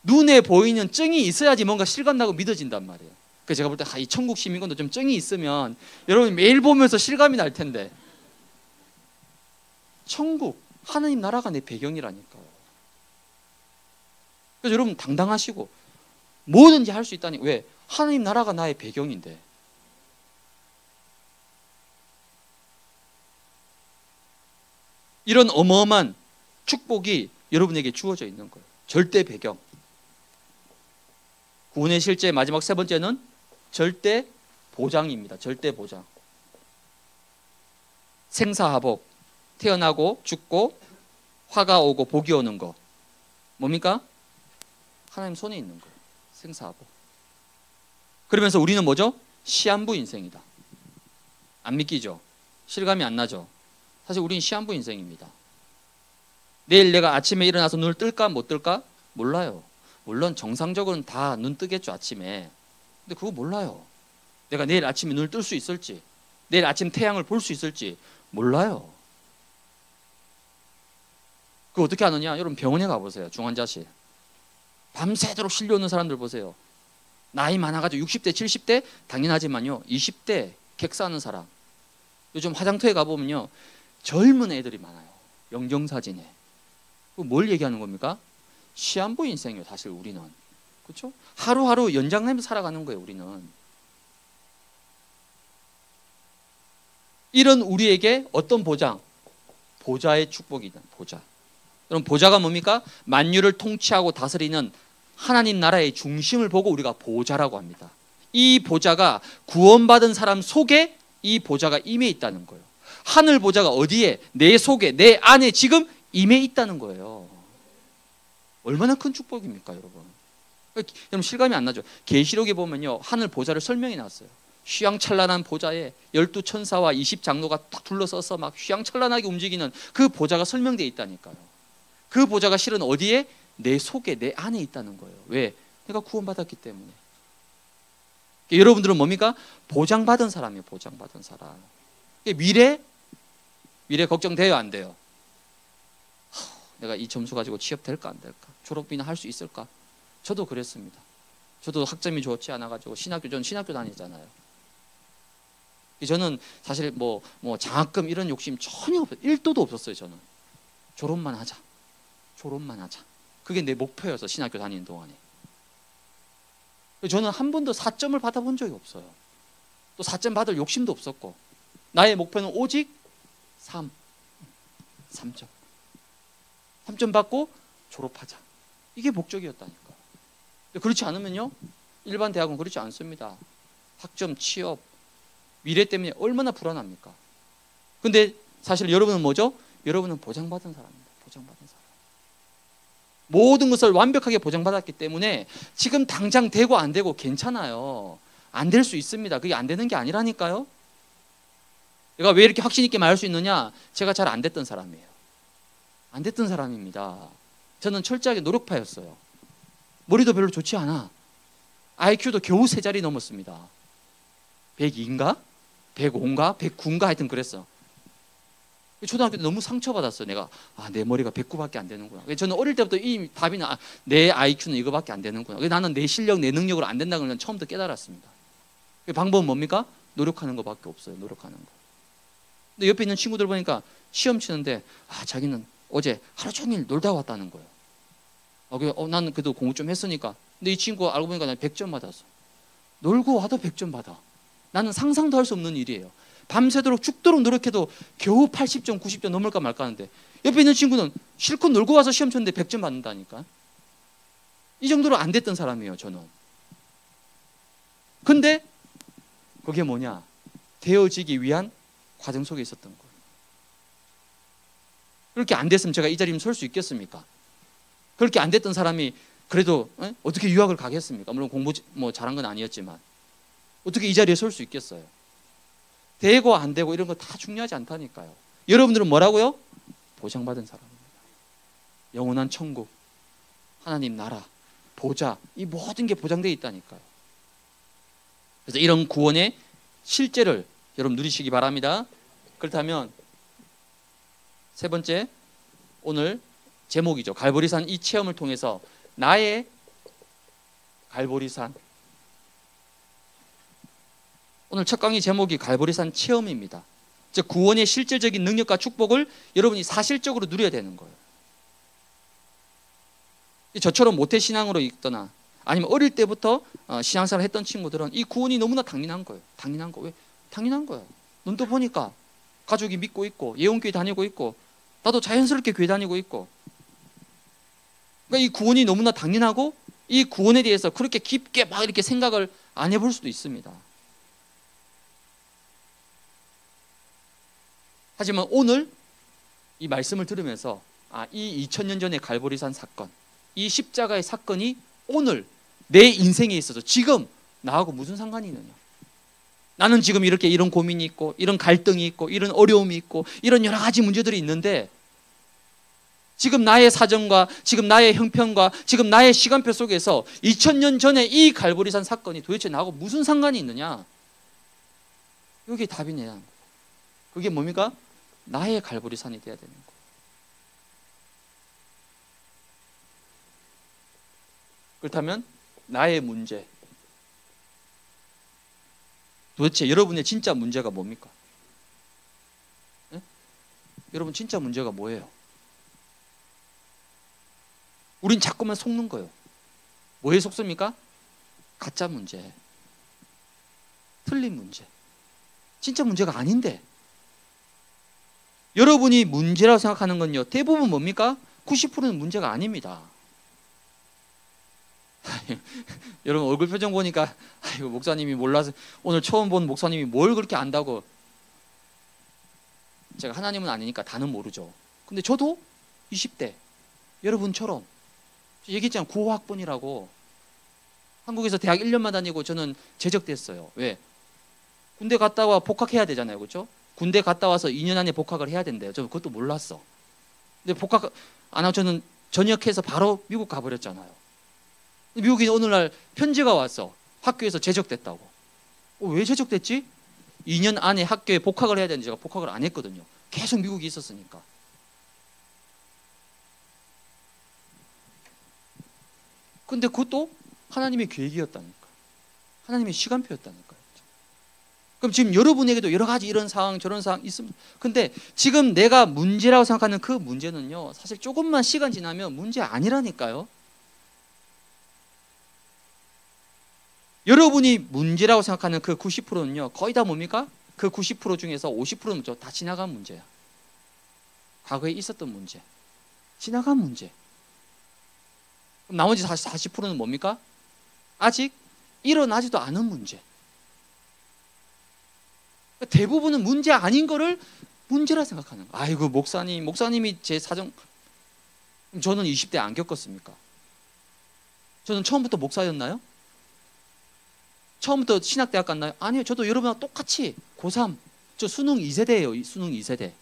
눈에 보이는 증이 있어야지 뭔가 실감나고 믿어진단 말이에요. 그래서 제가 볼 때 이 천국 시민권도 좀 증이 있으면 여러분 매일 보면서 실감이 날 텐데, 천국 하나님 나라가 내 배경이라니까요. 그래서 여러분 당당하시고 뭐든지 할 수 있다니. 왜? 하나님 나라가 나의 배경인데. 이런 어마어마한 축복이 여러분에게 주어져 있는 거예요. 절대 배경. 구원의 실제 마지막 세 번째는 절대 보장입니다. 절대 보장. 생사하복. 태어나고 죽고 화가 오고 복이 오는 거. 뭡니까? 하나님 손에 있는 거예요. 생사하복. 그러면서 우리는 뭐죠? 시한부 인생이다. 안 믿기죠? 실감이 안 나죠? 사실 우리는 시한부 인생입니다. 내일 내가 아침에 일어나서 눈을 뜰까 못 뜰까? 몰라요. 물론 정상적으로는 다 눈 뜨겠죠, 아침에. 근데 그거 몰라요. 내가 내일 아침에 눈을 뜰 수 있을지, 내일 아침 태양을 볼 수 있을지 몰라요. 그거 어떻게 아느냐? 여러분 병원에 가보세요. 중환자실. 밤새도록 실려오는 사람들 보세요. 나이 많아가지고 60대, 70대 당연하지만요, 20대 객사하는 사람. 요즘 화장터에 가보면요, 젊은 애들이 많아요. 영정사진에. 뭘 얘기하는 겁니까? 시한부 인생이에요. 사실 우리는. 그렇죠? 하루하루 연장하면서 살아가는 거예요. 우리는. 이런 우리에게 어떤 보장? 보좌의 축복이다. 보좌. 여러분 보좌가 뭡니까? 만유를 통치하고 다스리는 하나님 나라의 중심을 보고 우리가 보좌라고 합니다. 이 보좌가 구원받은 사람 속에 이 보좌가 임해 있다는 거예요. 하늘 보좌가 어디에? 내 속에, 내 안에 지금 임해 있다는 거예요. 얼마나 큰 축복입니까, 여러분? 여러분 실감이 안 나죠? 계시록에 보면요, 하늘 보좌를 설명해 놨어요. 휘황찬란한 보좌에 12천사와 20장로가 딱 둘러서서 막 휘황찬란하게 움직이는 그 보좌가 설명되어 있다니까요. 그 보좌가 실은 어디에? 내 속에, 내 안에 있다는 거예요. 왜? 내가 구원받았기 때문에. 여러분들은 뭡니까? 보장받은 사람이에요. 보장받은 사람. 미래 걱정돼요, 안 돼요? 내가 이 점수 가지고 취업될까 안 될까? 졸업비나 할 수 있을까? 저도 그랬습니다. 저도 학점이 좋지 않아가지고 저는 신학교 다니잖아요. 저는 사실 뭐 장학금 이런 욕심 전혀 1도도 없었어요. 저는 졸업만 하자. 그게 내 목표여서 신학교 다니는 동안에. 저는 한 번도 4점을 받아본 적이 없어요. 또 4점 받을 욕심도 없었고, 나의 목표는 오직 3점. 3점 받고 졸업하자. 이게 목적이었다니까. 그렇지 않으면요, 일반 대학은 그렇지 않습니다. 학점, 취업, 미래 때문에 얼마나 불안합니까? 근데 사실 여러분은 뭐죠? 여러분은 보장받은 사람입니다. 보장받은 사람. 모든 것을 완벽하게 보장받았기 때문에 지금 당장 되고 안 되고 괜찮아요. 안 될 수 있습니다. 그게 안 되는 게 아니라니까요. 내가 왜 이렇게 확신 있게 말할 수 있느냐? 제가 잘 안 됐던 사람이에요. 안 됐던 사람입니다. 저는 철저하게 노력파였어요. 머리도 별로 좋지 않아. IQ도 겨우 3자리 넘었습니다. 102인가? 105인가? 109인가? 하여튼 그랬어. 초등학교 때 너무 상처받았어. 내가 내 머리가 109밖에 안 되는구나. 저는 어릴 때부터 이 답이 내 IQ는 이거밖에 안 되는구나. 나는 내 실력, 내 능력으로 안 된다는 걸 처음부터 깨달았습니다. 방법은 뭡니까? 노력하는 것밖에 없어요. 노력하는 거. 근데 옆에 있는 친구들 보니까 시험 치는데 자기는 어제 하루 종일 놀다 왔다는 거예요. 나는 그래도 공부 좀 했으니까. 근데 이 친구 알고 보니까 난 100점 받았어. 놀고 와도 100점 받아. 나는 상상도 할 수 없는 일이에요. 밤새도록 죽도록 노력해도 겨우 80점, 90점 넘을까 말까 하는데 옆에 있는 친구는 실컷 놀고 와서 시험 쳤는데 100점 받는다니까. 이 정도로 안 됐던 사람이에요, 저는. 근데 그게 뭐냐? 되어지기 위한 과정 속에 있었던 거예요. 그렇게 안 됐으면 제가 이 자리에 설 수 있겠습니까? 그렇게 안 됐던 사람이 그래도 어떻게 유학을 가겠습니까? 물론 공부 잘한 건 아니었지만 어떻게 이 자리에 설 수 있겠어요? 되고 안 되고 이런 거 다 중요하지 않다니까요. 여러분들은 뭐라고요? 보장받은 사람입니다. 영원한 천국, 하나님 나라, 보좌, 이 모든 게 보장되어 있다니까요. 그래서 이런 구원의 실제를 여러분 누리시기 바랍니다. 그렇다면 세 번째, 오늘 제목이죠. 갈보리산 이 체험을 통해서 나의 갈보리산, 오늘 첫 강의 제목이 갈보리산 체험입니다. 즉 구원의 실질적인 능력과 축복을 여러분이 사실적으로 누려야 되는 거예요. 저처럼 모태신앙으로 있거나 아니면 어릴 때부터 신앙생활을 했던 친구들은 이 구원이 너무나 당연한 거예요. 당연한 거. 왜? 당연한 거예요. 눈도 보니까 가족이 믿고 있고 예언교회 다니고 있고 나도 자연스럽게 교회 다니고 있고, 그러니까 이 구원이 너무나 당연하고 이 구원에 대해서 그렇게 깊게 막 이렇게 생각을 안 해볼 수도 있습니다. 하지만 오늘 이 말씀을 들으면서 이 2000년 전의 갈보리산 사건, 이 십자가의 사건이 오늘 내 인생에 있어서 지금 나하고 무슨 상관이 있느냐? 나는 지금 이렇게 이런 고민이 있고 이런 갈등이 있고 이런 어려움이 있고 이런 여러 가지 문제들이 있는데 지금 나의 사정과 지금 나의 형편과 지금 나의 시간표 속에서 2000년 전에 이 갈보리산 사건이 도대체 나하고 무슨 상관이 있느냐? 여기 답이냐? 그게 뭡니까? 나의 갈보리산이 돼야 되는 거예요. 그렇다면 나의 문제, 도대체 여러분의 진짜 문제가 뭡니까? 네? 여러분 진짜 문제가 뭐예요? 우린 자꾸만 속는 거예요. 뭐에 속습니까? 가짜 문제, 틀린 문제, 진짜 문제가 아닌데. 여러분이 문제라고 생각하는 건요, 대부분 뭡니까? 90%는 문제가 아닙니다. 여러분 얼굴 표정 보니까 목사님이 몰라서, 오늘 처음 본 목사님이 뭘 그렇게 안다고. 제가 하나님은 아니니까 다는 모르죠. 근데 저도 20대 여러분처럼 얘기했잖아요. 9학번이라고 한국에서 대학 1년만 다니고 저는 제적됐어요. 왜? 군대 갔다 와 복학해야 되잖아요. 그렇죠? 군대 갔다 와서 2년 안에 복학을 해야 된대요. 저는 그것도 몰랐어. 근데 복학 안 하고 저는 전역해서 바로 미국 가버렸잖아요. 미국인 오늘날 편지가 왔어. 학교에서 제적됐다고. 왜 제적됐지? 2년 안에 학교에 복학을 해야 되는데 제가 복학을 안 했거든요. 계속 미국에 있었으니까. 근데 그것도 하나님의 계획이었다니까. 하나님의 시간표였다니까요. 그럼 지금 여러분에게도 여러 가지 이런 상황 저런 상황 있습니다. 근데 지금 내가 문제라고 생각하는 그 문제는요, 사실 조금만 시간 지나면 문제 아니라니까요. 여러분이 문제라고 생각하는 그 90%는요 거의 다 뭡니까? 그 90% 중에서 50%는 다 지나간 문제야. 과거에 있었던 문제, 지나간 문제. 그럼 나머지 40%는 뭡니까? 아직 일어나지도 않은 문제. 대부분은 문제 아닌 거를 문제라 생각하는 거예요. 아이고 목사님이 제 사정. 저는 20대 안 겪었습니까? 저는 처음부터 목사였나요? 처음부터 신학대학 갔나요? 아니요. 저도 여러분하고 똑같이 고3, 저 수능 2세대예요. 수능 2세대.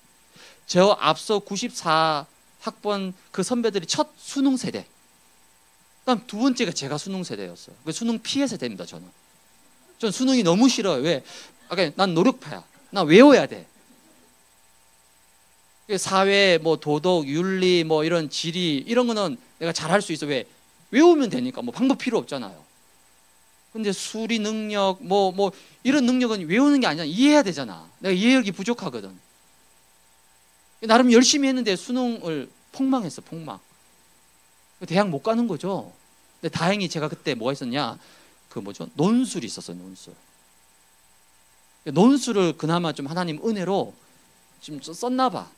저 앞서 94학번 그 선배들이 첫 수능 세대. 그다음 두 번째가 제가 수능 세대였어요. 그 수능 피해 세대입니다. 저는. 전 수능이 너무 싫어요. 왜? 아까 난 노력파야. 난 외워야 돼. 사회, 뭐 도덕, 윤리, 뭐 이런 지리 이런 거는 내가 잘할 수 있어. 왜? 외우면 되니까. 뭐 방법 필요 없잖아요. 근데 수리 능력, 뭐 이런 능력은 외우는 게 아니라 이해해야 되잖아. 내가 이해력이 부족하거든. 나름 열심히 했는데 수능을 폭망했어. 폭망. 대학 못 가는 거죠. 근데 다행히 제가 그때 뭐가 있었냐, 그 뭐죠, 논술이 있었어요. 논술. 논술을 그나마 좀 하나님 은혜로 지금 썼나 봐.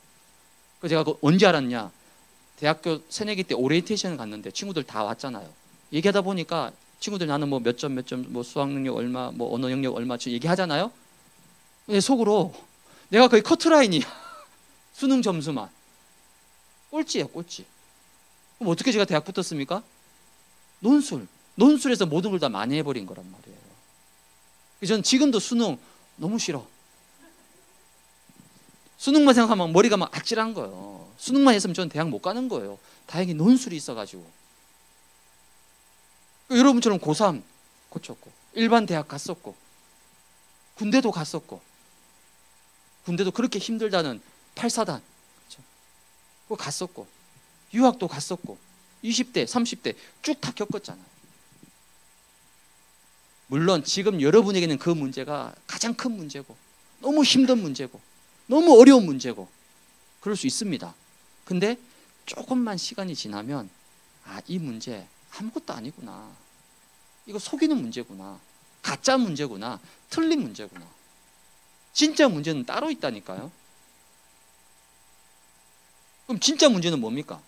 그래서 제가 그 언제 알았냐, 대학교 새내기 때 오리엔테이션을 갔는데 친구들 다 왔잖아요. 얘기하다 보니까 친구들 나는 뭐 몇 점 뭐 수학 능력 얼마, 뭐 언어 영역 얼마 얘기하잖아요. 근데 속으로 내가 거의 커트라인이야. 수능 점수만 꼴찌야, 꼴찌. 그럼 어떻게 제가 대학 붙었습니까? 논술에서 모든 걸 다 많이 해버린 거란 말이에요. 저는 지금도 수능 너무 싫어. 수능만 생각하면 머리가 막 아찔한 거예요. 수능만 했으면 저는 대학 못 가는 거예요. 다행히 논술이 있어가지고. 여러분처럼 고3 고쳤고, 일반 대학 갔었고, 군대도 갔었고, 군대도 그렇게 힘들다는 8사단 그거 갔었고, 유학도 갔었고, 20대 30대 쭉 다 겪었잖아요. 물론 지금 여러분에게는 그 문제가 가장 큰 문제고, 너무 힘든 문제고, 너무 어려운 문제고 그럴 수 있습니다. 근데 조금만 시간이 지나면 이 문제 아무것도 아니구나, 이거 속이는 문제구나, 가짜 문제구나, 틀린 문제구나, 진짜 문제는 따로 있다니까요. 그럼 진짜 문제는 뭡니까?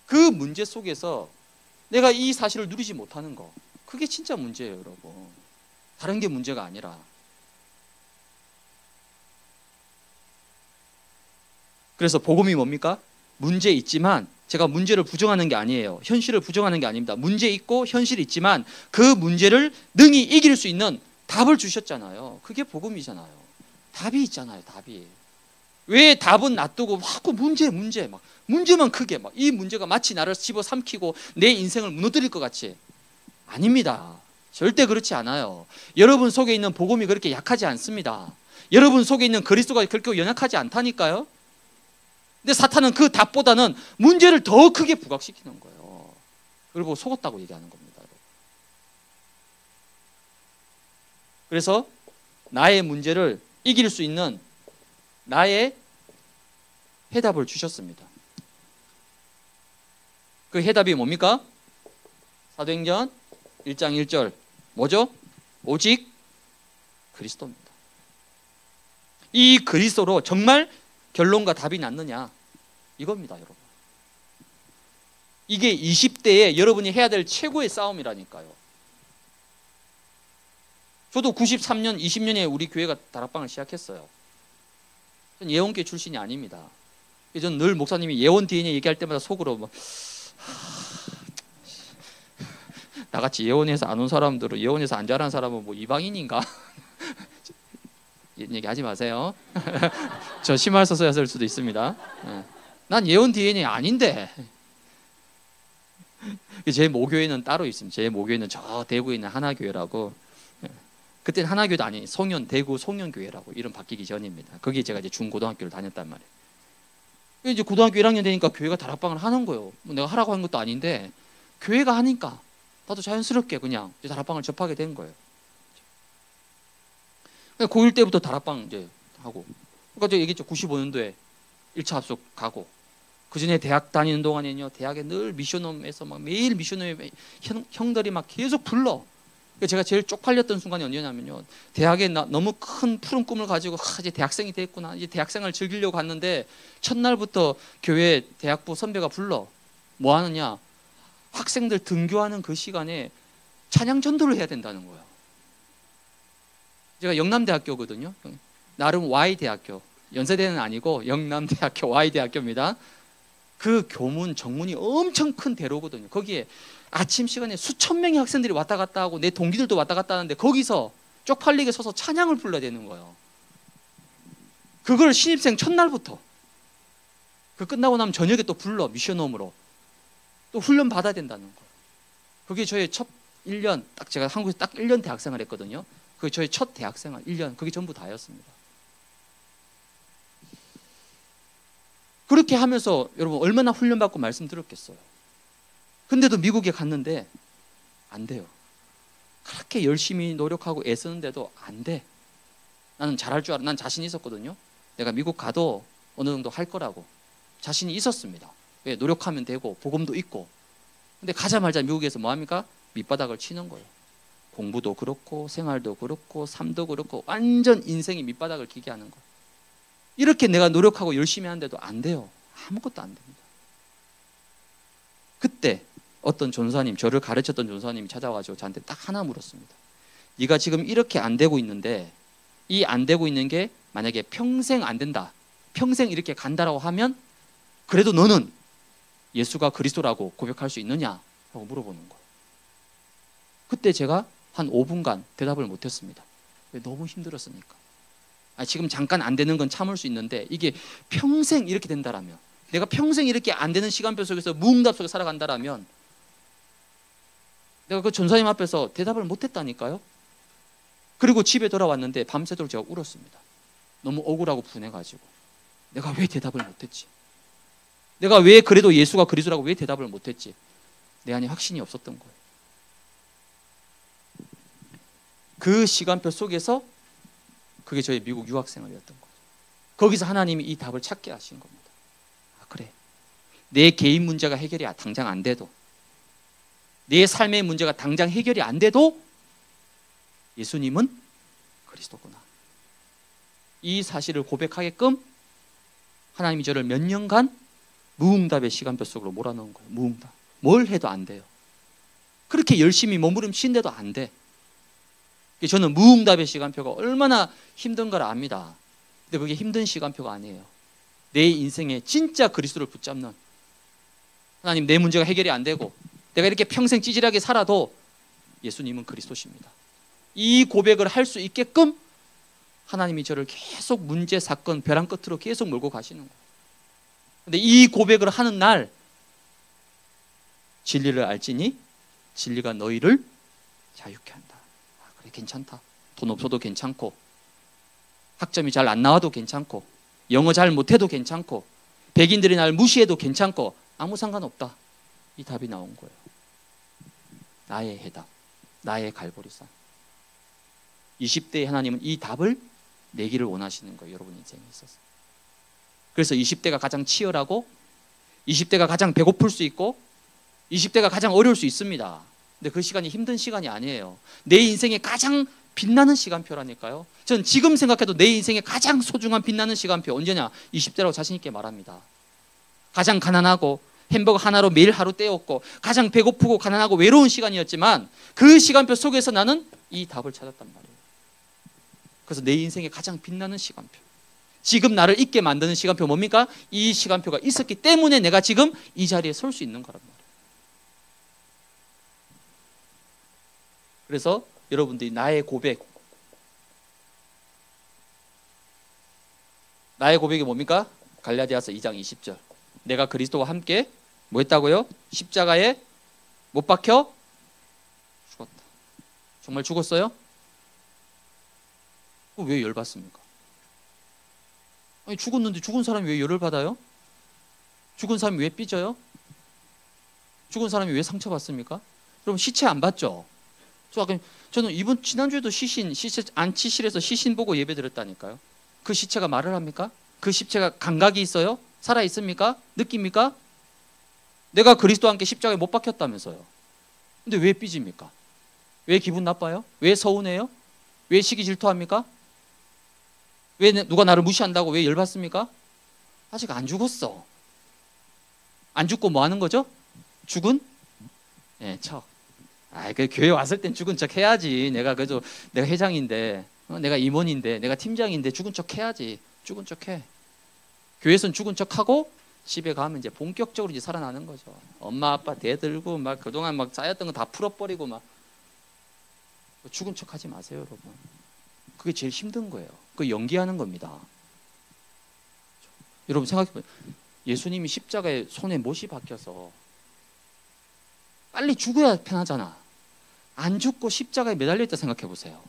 그 문제 속에서 내가 이 사실을 누리지 못하는 거, 그게 진짜 문제예요, 여러분. 다른 게 문제가 아니라. 그래서 복음이 뭡니까? 문제 있지만, 제가 문제를 부정하는 게 아니에요. 현실을 부정하는 게 아닙니다. 문제 있고 현실이 있지만 그 문제를 능히 이길 수 있는 답을 주셨잖아요. 그게 복음이잖아요. 답이 있잖아요, 답이. 왜 답은 놔두고 자꾸 문제 막 문제만 크게 막 이 문제가 마치 나를 집어삼키고 내 인생을 무너뜨릴 것 같이. 아닙니다. 절대 그렇지 않아요. 여러분 속에 있는 복음이 그렇게 약하지 않습니다. 여러분 속에 있는 그리스도가 그렇게 연약하지 않다니까요. 근데 사탄은 그 답보다는 문제를 더 크게 부각시키는 거예요. 그리고 속았다고 얘기하는 겁니다. 그래서 나의 문제를 이길 수 있는 나의 해답을 주셨습니다. 그 해답이 뭡니까? 사도행전 1장 1절 뭐죠? 오직 그리스도입니다. 이 그리스도로 정말 결론과 답이 났느냐, 이겁니다, 여러분. 이게 20대에 여러분이 해야 될 최고의 싸움이라니까요. 저도 93년 20년에 우리 교회가 다락방을 시작했어요. 전 예원계 출신이 아닙니다. 저는 늘 목사님이 예원 DNA 얘기할 때마다 속으로 뭐, 나같이 예원에서 안 온 사람들은, 예원에서 안 자란 사람은 뭐 이방인인가? 이런 얘기 하지 마세요. 저 심할서서였을 수도 있습니다. 난 예원 DNA 아닌데. 제 모교회는 따로 있습니다. 제 모교회는 저 대구에 있는 하나교회라고. 그때는 하나교회도 아니, 대구 송년교회라고. 이름 바뀌기 전입니다. 거기에 제가 이제 중고등학교를 다녔단 말이에요. 이제 고등학교 1학년 되니까 교회가 다락방을 하는 거예요. 뭐 내가 하라고 한 것도 아닌데 교회가 하니까 나도 자연스럽게 그냥 이제 다락방을 접하게 된 거예요. 고1 때부터 다락방 이제 하고, 그러니까 제가 얘기했죠. 95년도에 1차 합숙 가고, 그 전에 대학 다니는 동안에는요, 대학에 늘 미션홈에서 막 매일 미션홈에 형들이 막 계속 불러. 제가 제일 쪽팔렸던 순간이 언제냐면요, 대학에 너무 큰 푸른 꿈을 가지고 이제 대학생이 됐구나, 이제 대학생을 즐기려고 갔는데 첫날부터 교회 대학부 선배가 불러. 뭐 하느냐, 학생들 등교하는 그 시간에 찬양 전도를 해야 된다는 거예요. 제가 영남대학교거든요. 나름 Y대학교, 연세대는 아니고 영남대학교 Y대학교입니다. 그 교문 정문이 엄청 큰 대로거든요. 거기에 아침 시간에 수천 명의 학생들이 왔다 갔다 하고 내 동기들도 왔다 갔다 하는데 거기서 쪽팔리게 서서 찬양을 불러야 되는 거예요. 그걸 신입생 첫날부터. 그 끝나고 나면 저녁에 또 불러, 미션홈으로 또 훈련 받아야 된다는 거예요. 그게 저의 첫 1년 딱 제가 한국에서 딱 1년 대학생활 했거든요. 그게 저의 첫 대학생활 1년. 그게 전부 다였습니다. 그렇게 하면서 여러분 얼마나 훈련받고 말씀 들었겠어요. 근데도 미국에 갔는데 안 돼요. 그렇게 열심히 노력하고 애쓰는데도 안 돼. 나는 잘할 줄 알아. 난 자신이 있었거든요. 내가 미국 가도 어느 정도 할 거라고 자신이 있었습니다. 왜? 노력하면 되고 복음도 있고. 근데 가자마자 미국에서 뭐합니까? 밑바닥을 치는 거예요. 공부도 그렇고 생활도 그렇고 삶도 그렇고 완전 인생이 밑바닥을 기게 하는 거예요. 이렇게 내가 노력하고 열심히 하는데도 안 돼요. 아무것도 안 됩니다. 그때 어떤 전사님, 저를 가르쳤던 전사님이 찾아와가지고 저한테 딱 하나 물었습니다. 네가 지금 이렇게 안 되고 있는데 이 안 되고 있는 게 만약에 평생 안 된다, 평생 이렇게 간다라고 하면 그래도 너는 예수가 그리스도라고 고백할 수 있느냐? 라고 물어보는 거예요. 그때 제가 한 5분간 대답을 못했습니다. 왜? 너무 힘들었으니까. 지금 잠깐 안 되는 건 참을 수 있는데 이게 평생 이렇게 된다라면, 내가 평생 이렇게 안 되는 시간표 속에서 무응답 속에 살아간다라면 내가 그 전사님 앞에서 대답을 못했다니까요. 그리고 집에 돌아왔는데 밤새도록 제가 울었습니다. 너무 억울하고 분해가지고 내가 왜 대답을 못했지? 내가 왜 그래도 예수가 그리스도라고 왜 대답을 못했지? 내 안에 확신이 없었던 거예요. 그 시간표 속에서 그게 저의 미국 유학생활이었던 거예요. 거기서 하나님이 이 답을 찾게 하신 겁니다. 아, 그래. 내 개인 문제가 해결이 당장 안 돼도, 내 삶의 문제가 당장 해결이 안 돼도 예수님은 그리스도구나. 이 사실을 고백하게끔 하나님이 저를 몇 년간 무응답의 시간표 속으로 몰아넣은 거예요. 무응답. 뭘 해도 안 돼요. 그렇게 열심히 몸부림치는데도 안 돼. 저는 무응답의 시간표가 얼마나 힘든 걸 압니다. 근데 그게 힘든 시간표가 아니에요. 내 인생에 진짜 그리스도를 붙잡는, 하나님 내 문제가 해결이 안 되고 내가 이렇게 평생 찌질하게 살아도 예수님은 그리스도십니다. 이 고백을 할 수 있게끔 하나님이 저를 계속 문제, 사건, 벼랑 끝으로 계속 몰고 가시는 거예요. 근데 이 고백을 하는 날 진리를 알지니 진리가 너희를 자유케 한다. 아, 그래, 괜찮다. 돈 없어도 괜찮고 학점이 잘 안 나와도 괜찮고 영어 잘 못해도 괜찮고 백인들이 날 무시해도 괜찮고 아무 상관없다. 이 답이 나온 거예요. 나의 해답, 나의 갈보리산. 20대의 하나님은 이 답을 내기를 원하시는 거예요. 여러분 인생에 있어서. 그래서 20대가 가장 치열하고 20대가 가장 배고플 수 있고 20대가 가장 어려울 수 있습니다. 근데 그 시간이 힘든 시간이 아니에요. 내 인생에 가장 빛나는 시간표라니까요. 전 지금 생각해도 내 인생에 가장 소중한 빛나는 시간표 언제냐? 20대라고 자신 있게 말합니다. 가장 가난하고 햄버거 하나로 매일 하루 때웠고 가장 배고프고 가난하고 외로운 시간이었지만 그 시간표 속에서 나는 이 답을 찾았단 말이에요. 그래서 내 인생에 가장 빛나는 시간표, 지금 나를 있게 만드는 시간표 뭡니까? 이 시간표가 있었기 때문에 내가 지금 이 자리에 설 수 있는 거란 말이에요. 그래서 여러분들이 나의 고백이 뭡니까? 갈라디아서 2장 20절. 내가 그리스도와 함께 뭐 했다고요? 십자가에 못 박혀 죽었다. 정말 죽었어요? 왜 열받습니까? 아니, 죽었는데 죽은 사람이 왜 열을 받아요? 죽은 사람이 왜 삐져요? 죽은 사람이 왜 상처받습니까? 여러분 시체 안 봤죠? 저는 지난주에도 시체 안치실에서 시신 보고 예배 드렸다니까요. 그 시체가 말을 합니까? 그 시체가 감각이 있어요? 살아 있습니까? 느낍니까? 내가 그리스도와 함께 십자가에 못 박혔다면서요. 근데 왜 삐집니까? 왜 기분 나빠요? 왜 서운해요? 왜 시기 질투합니까? 왜 누가 나를 무시한다고 왜 열받습니까? 아직 안 죽었어. 안 죽고 뭐 하는 거죠? 죽은? 네, 척. 그 교회 왔을 땐 죽은 척 해야지. 내가 회장인데, 내가 임원인데, 내가 팀장인데 죽은 척 해야지. 죽은 척 해. 교회에서는 죽은 척 하고 집에 가면 이제 본격적으로 이제 살아나는 거죠. 엄마 아빠 대들고 막 그동안 막 쌓였던 거 다 풀어버리고 막 죽은 척 하지 마세요, 여러분. 그게 제일 힘든 거예요. 그 연기하는 겁니다. 여러분 생각해보세요. 예수님이 십자가에 손에 못이 박혀서 빨리 죽어야 편하잖아. 안 죽고 십자가에 매달려 있다 생각해 보세요.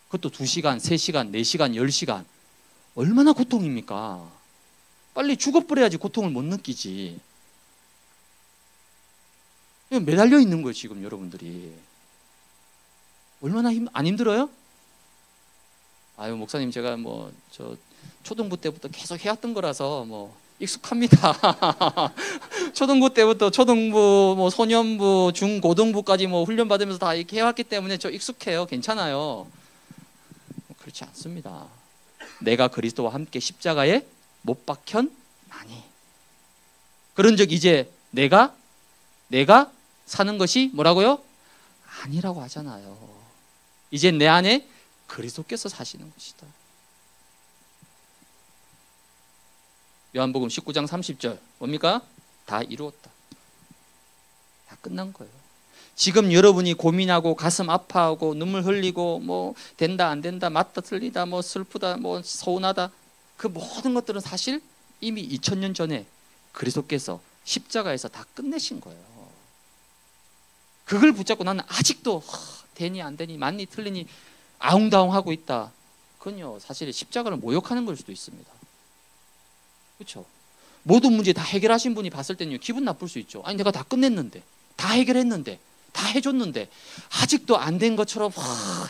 그것도 2시간, 3시간, 4시간, 10시간. 얼마나 고통입니까? 빨리 죽어버려야지 고통을 못 느끼지. 매달려 있는 거예요, 지금 여러분들이. 얼마나 안 힘들어요? 아유, 목사님, 제가 초등부 때부터 계속 해왔던 거라서 익숙합니다. 초등부 때부터 초등부, 소년부, 중고등부까지 훈련 받으면서 다 이렇게 해왔기 때문에 저 익숙해요. 괜찮아요. 그렇지 않습니다. 내가 그리스도와 함께 십자가에 못 박혔나니. 그런 적 이제 내가 사는 것이 뭐라고요? 아니라고 하잖아요. 이제 내 안에 그리스도께서 사시는 것이다. 요한복음 19장 30절 뭡니까? 다 이루었다. 다 끝난 거예요. 지금 여러분이 고민하고 가슴 아파하고 눈물 흘리고 된다 안 된다 맞다 틀리다 슬프다 서운하다 그 모든 것들은 사실 이미 2000년 전에 그리스도께서 십자가에서 다 끝내신 거예요. 그걸 붙잡고 나는 아직도 되니 안 되니 맞니 틀리니 아웅다웅하고 있다. 그건요 사실 십자가를 모욕하는 걸 수도 있습니다. 그렇죠? 모든 문제 다 해결하신 분이 봤을 때는요 기분 나쁠 수 있죠. 아니 내가 다 끝냈는데 다 해결했는데 다 해줬는데 아직도 안 된 것처럼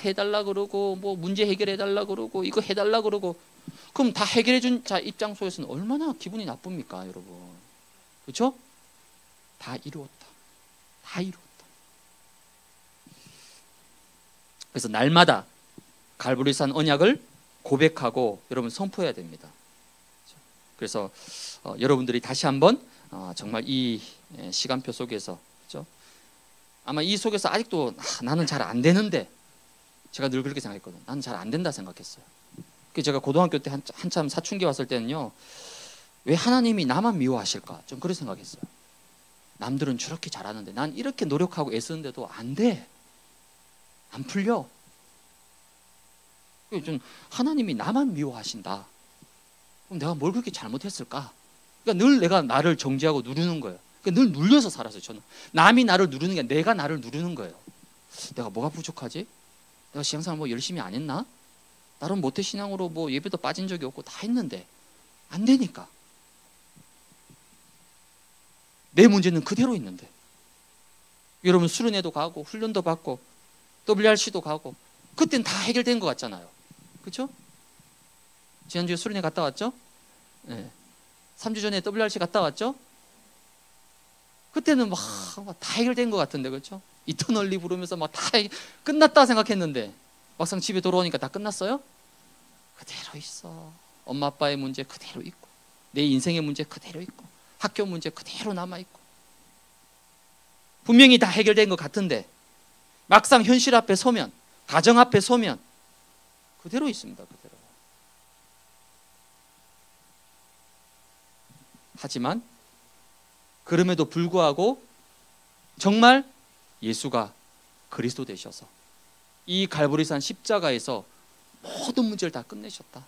해달라 그러고 문제 해결해달라 그러고 이거 해달라 그러고 그럼 다 해결해준 자 입장소에서는 얼마나 기분이 나쁩니까 여러분. 그렇죠? 다 이루었다. 다 이루었다. 그래서 날마다 갈보리산 언약을 고백하고 여러분 선포해야 됩니다. 그래서 여러분들이 다시 한번 정말 이 시간표 속에서 그렇죠? 아마 이 속에서 아직도 나는 잘 안 되는데 제가 늘 그렇게 생각했거든요. 나는 잘 안 된다 생각했어요. 제가 고등학교 때 한참 사춘기 왔을 때는요. 왜 하나님이 나만 미워하실까? 좀 그런 생각했어요. 남들은 저렇게 잘하는데 난 이렇게 노력하고 애쓰는데도 안 돼. 안 풀려. 좀 하나님이 나만 미워하신다. 그럼 내가 뭘 그렇게 잘못했을까? 그러니까 늘 내가 나를 정죄하고 누르는 거예요. 그러니까 늘 눌려서 살았어요. 저는 남이 나를 누르는 게 아니라 내가 나를 누르는 거예요. 내가 뭐가 부족하지? 내가 신앙생활 열심히 안 했나? 나름 모태신앙으로 예배도 빠진 적이 없고 다 했는데 안 되니까. 내 문제는 그대로 있는데. 여러분 수련회도 가고 훈련도 받고 WRC도 가고 그때는 다 해결된 것 같잖아요. 그렇죠? 지난주에 수련회 갔다 왔죠? 네. 3주 전에 WRC 갔다 왔죠? 그때는 다 해결된 것 같은데 그렇죠? 이터널리 부르면서 다 끝났다 생각했는데 막상 집에 돌아오니까 다 끝났어요? 그대로 있어. 엄마 아빠의 문제 그대로 있고 내 인생의 문제 그대로 있고 학교 문제 그대로 남아있고 분명히 다 해결된 것 같은데 막상 현실 앞에 서면 가정 앞에 서면 그대로 있습니다. 그대로. 하지만 그럼에도 불구하고 정말 예수가 그리스도 되셔서 이 갈보리산 십자가에서 모든 문제를 다 끝내셨다.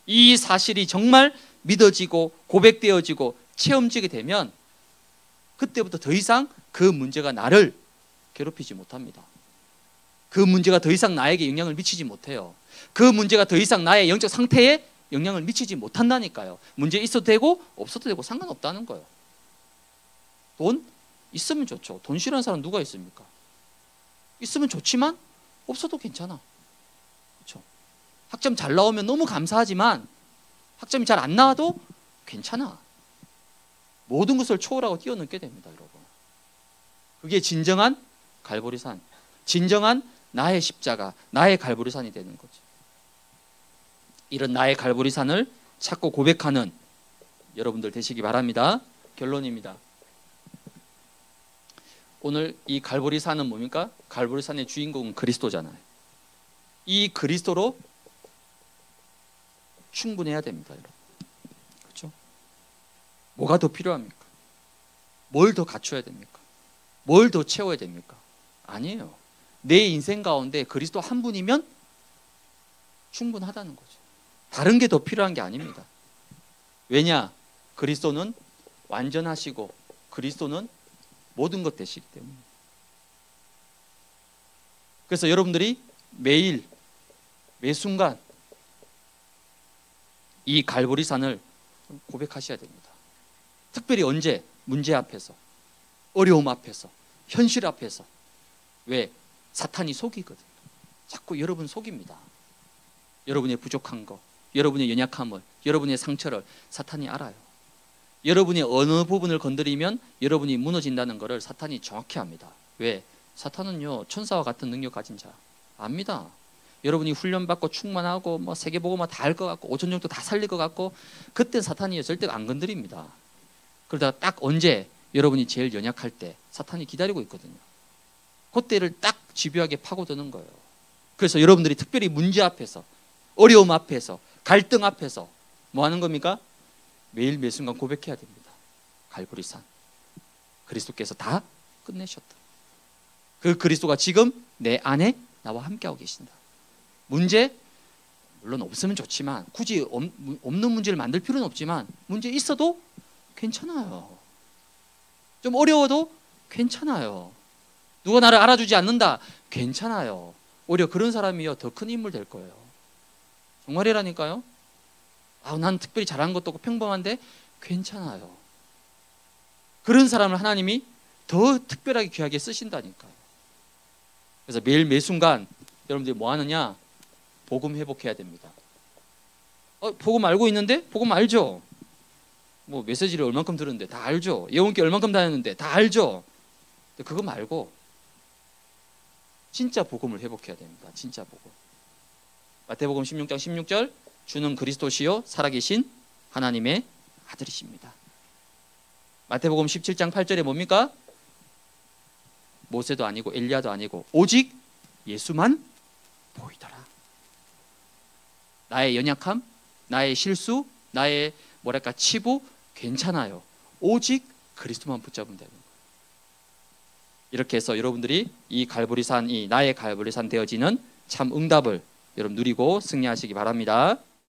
이 사실이 정말 믿어지고 고백되어지고 체험지게 되면 그때부터 더 이상 그 문제가 나를 괴롭히지 못합니다. 그 문제가 더 이상 나에게 영향을 미치지 못해요. 그 문제가 더 이상 나의 영적 상태에 영향을 미치지 못한다니까요. 문제 있어도 되고 없어도 되고 상관없다는 거예요. 돈 있으면 좋죠. 돈 싫어하는 사람 누가 있습니까? 있으면 좋지만 없어도 괜찮아. 그렇죠? 학점 잘 나오면 너무 감사하지만 학점이 잘 안 나와도 괜찮아. 모든 것을 초월하고 뛰어넘게 됩니다, 여러분. 그게 진정한 갈보리산, 진정한 나의 십자가, 나의 갈보리산이 되는 거죠. 이런 나의 갈보리산을 찾고 고백하는 여러분들 되시기 바랍니다. 결론입니다. 오늘 이 갈보리산은 뭡니까? 갈보리산의 주인공은 그리스도잖아요. 이 그리스도로 충분해야 됩니다, 여러분. 그렇죠? 뭐가 더 필요합니까? 뭘 더 갖춰야 됩니까? 뭘 더 채워야 됩니까? 아니에요. 내 인생 가운데 그리스도 한 분이면 충분하다는 거죠. 다른 게 더 필요한 게 아닙니다. 왜냐? 그리스도는 완전하시고 그리스도는 모든 것 되시기 때문에. 그래서 여러분들이 매일 매 순간 이 갈보리산을 고백하셔야 됩니다. 특별히 언제? 문제 앞에서, 어려움 앞에서, 현실 앞에서. 왜? 사탄이 속이거든요. 자꾸 여러분 속입니다. 여러분의 부족한 거, 여러분의 연약함을, 여러분의 상처를 사탄이 알아요. 여러분의 어느 부분을 건드리면 여러분이 무너진다는 것을 사탄이 정확히 압니다. 왜? 사탄은요, 천사와 같은 능력 가진 자 압니다. 여러분이 훈련받고 충만하고 뭐 세계보고만 다 할 것 같고 5천 정도 다 살릴 것 같고, 그때 사탄이 절대 안 건드립니다. 그러다가 딱 언제? 여러분이 제일 연약할 때 사탄이 기다리고 있거든요. 그때를 딱 집요하게 파고드는 거예요. 그래서 여러분들이 특별히 문제 앞에서, 어려움 앞에서, 갈등 앞에서 뭐 하는 겁니까? 매일 매 순간 고백해야 됩니다. 갈보리산, 그리스도께서 다 끝내셨다. 그 그리스도가 지금 내 안에 나와 함께하고 계신다. 문제 물론 없으면 좋지만, 굳이 없는 문제를 만들 필요는 없지만, 문제 있어도 괜찮아요. 좀 어려워도 괜찮아요. 누가 나를 알아주지 않는다, 괜찮아요. 오히려 그런 사람이요 더 큰 인물 될 거예요. 정말이라니까요. 난 특별히 잘한 것도 없고 평범한데 괜찮아요. 그런 사람을 하나님이 더 특별하게 귀하게 쓰신다니까요. 그래서 매일 매 순간 여러분들이 뭐 하느냐? 복음 회복해야 됩니다. 복음 알고 있는데? 복음 알죠? 뭐 메시지를 얼만큼 들었는데 다 알죠? 예언기 얼만큼 다녔는데 다 알죠? 근데 그거 말고 진짜 복음을 회복해야 됩니다. 진짜 복음. 마태복음 16장 16절, 주는 그리스도시요 살아계신 하나님의 아들이십니다. 마태복음 17장 8절에 뭡니까? 모세도 아니고 엘리야도 아니고 오직 예수만 보이더라. 나의 연약함, 나의 실수, 나의 치부 괜찮아요. 오직 그리스도만 붙잡으면 되는 거예요. 이렇게 해서 여러분들이 이 갈보리산, 이 나의 갈보리산 되어지는 참 응답을 여러분 누리고 승리하시기 바랍니다.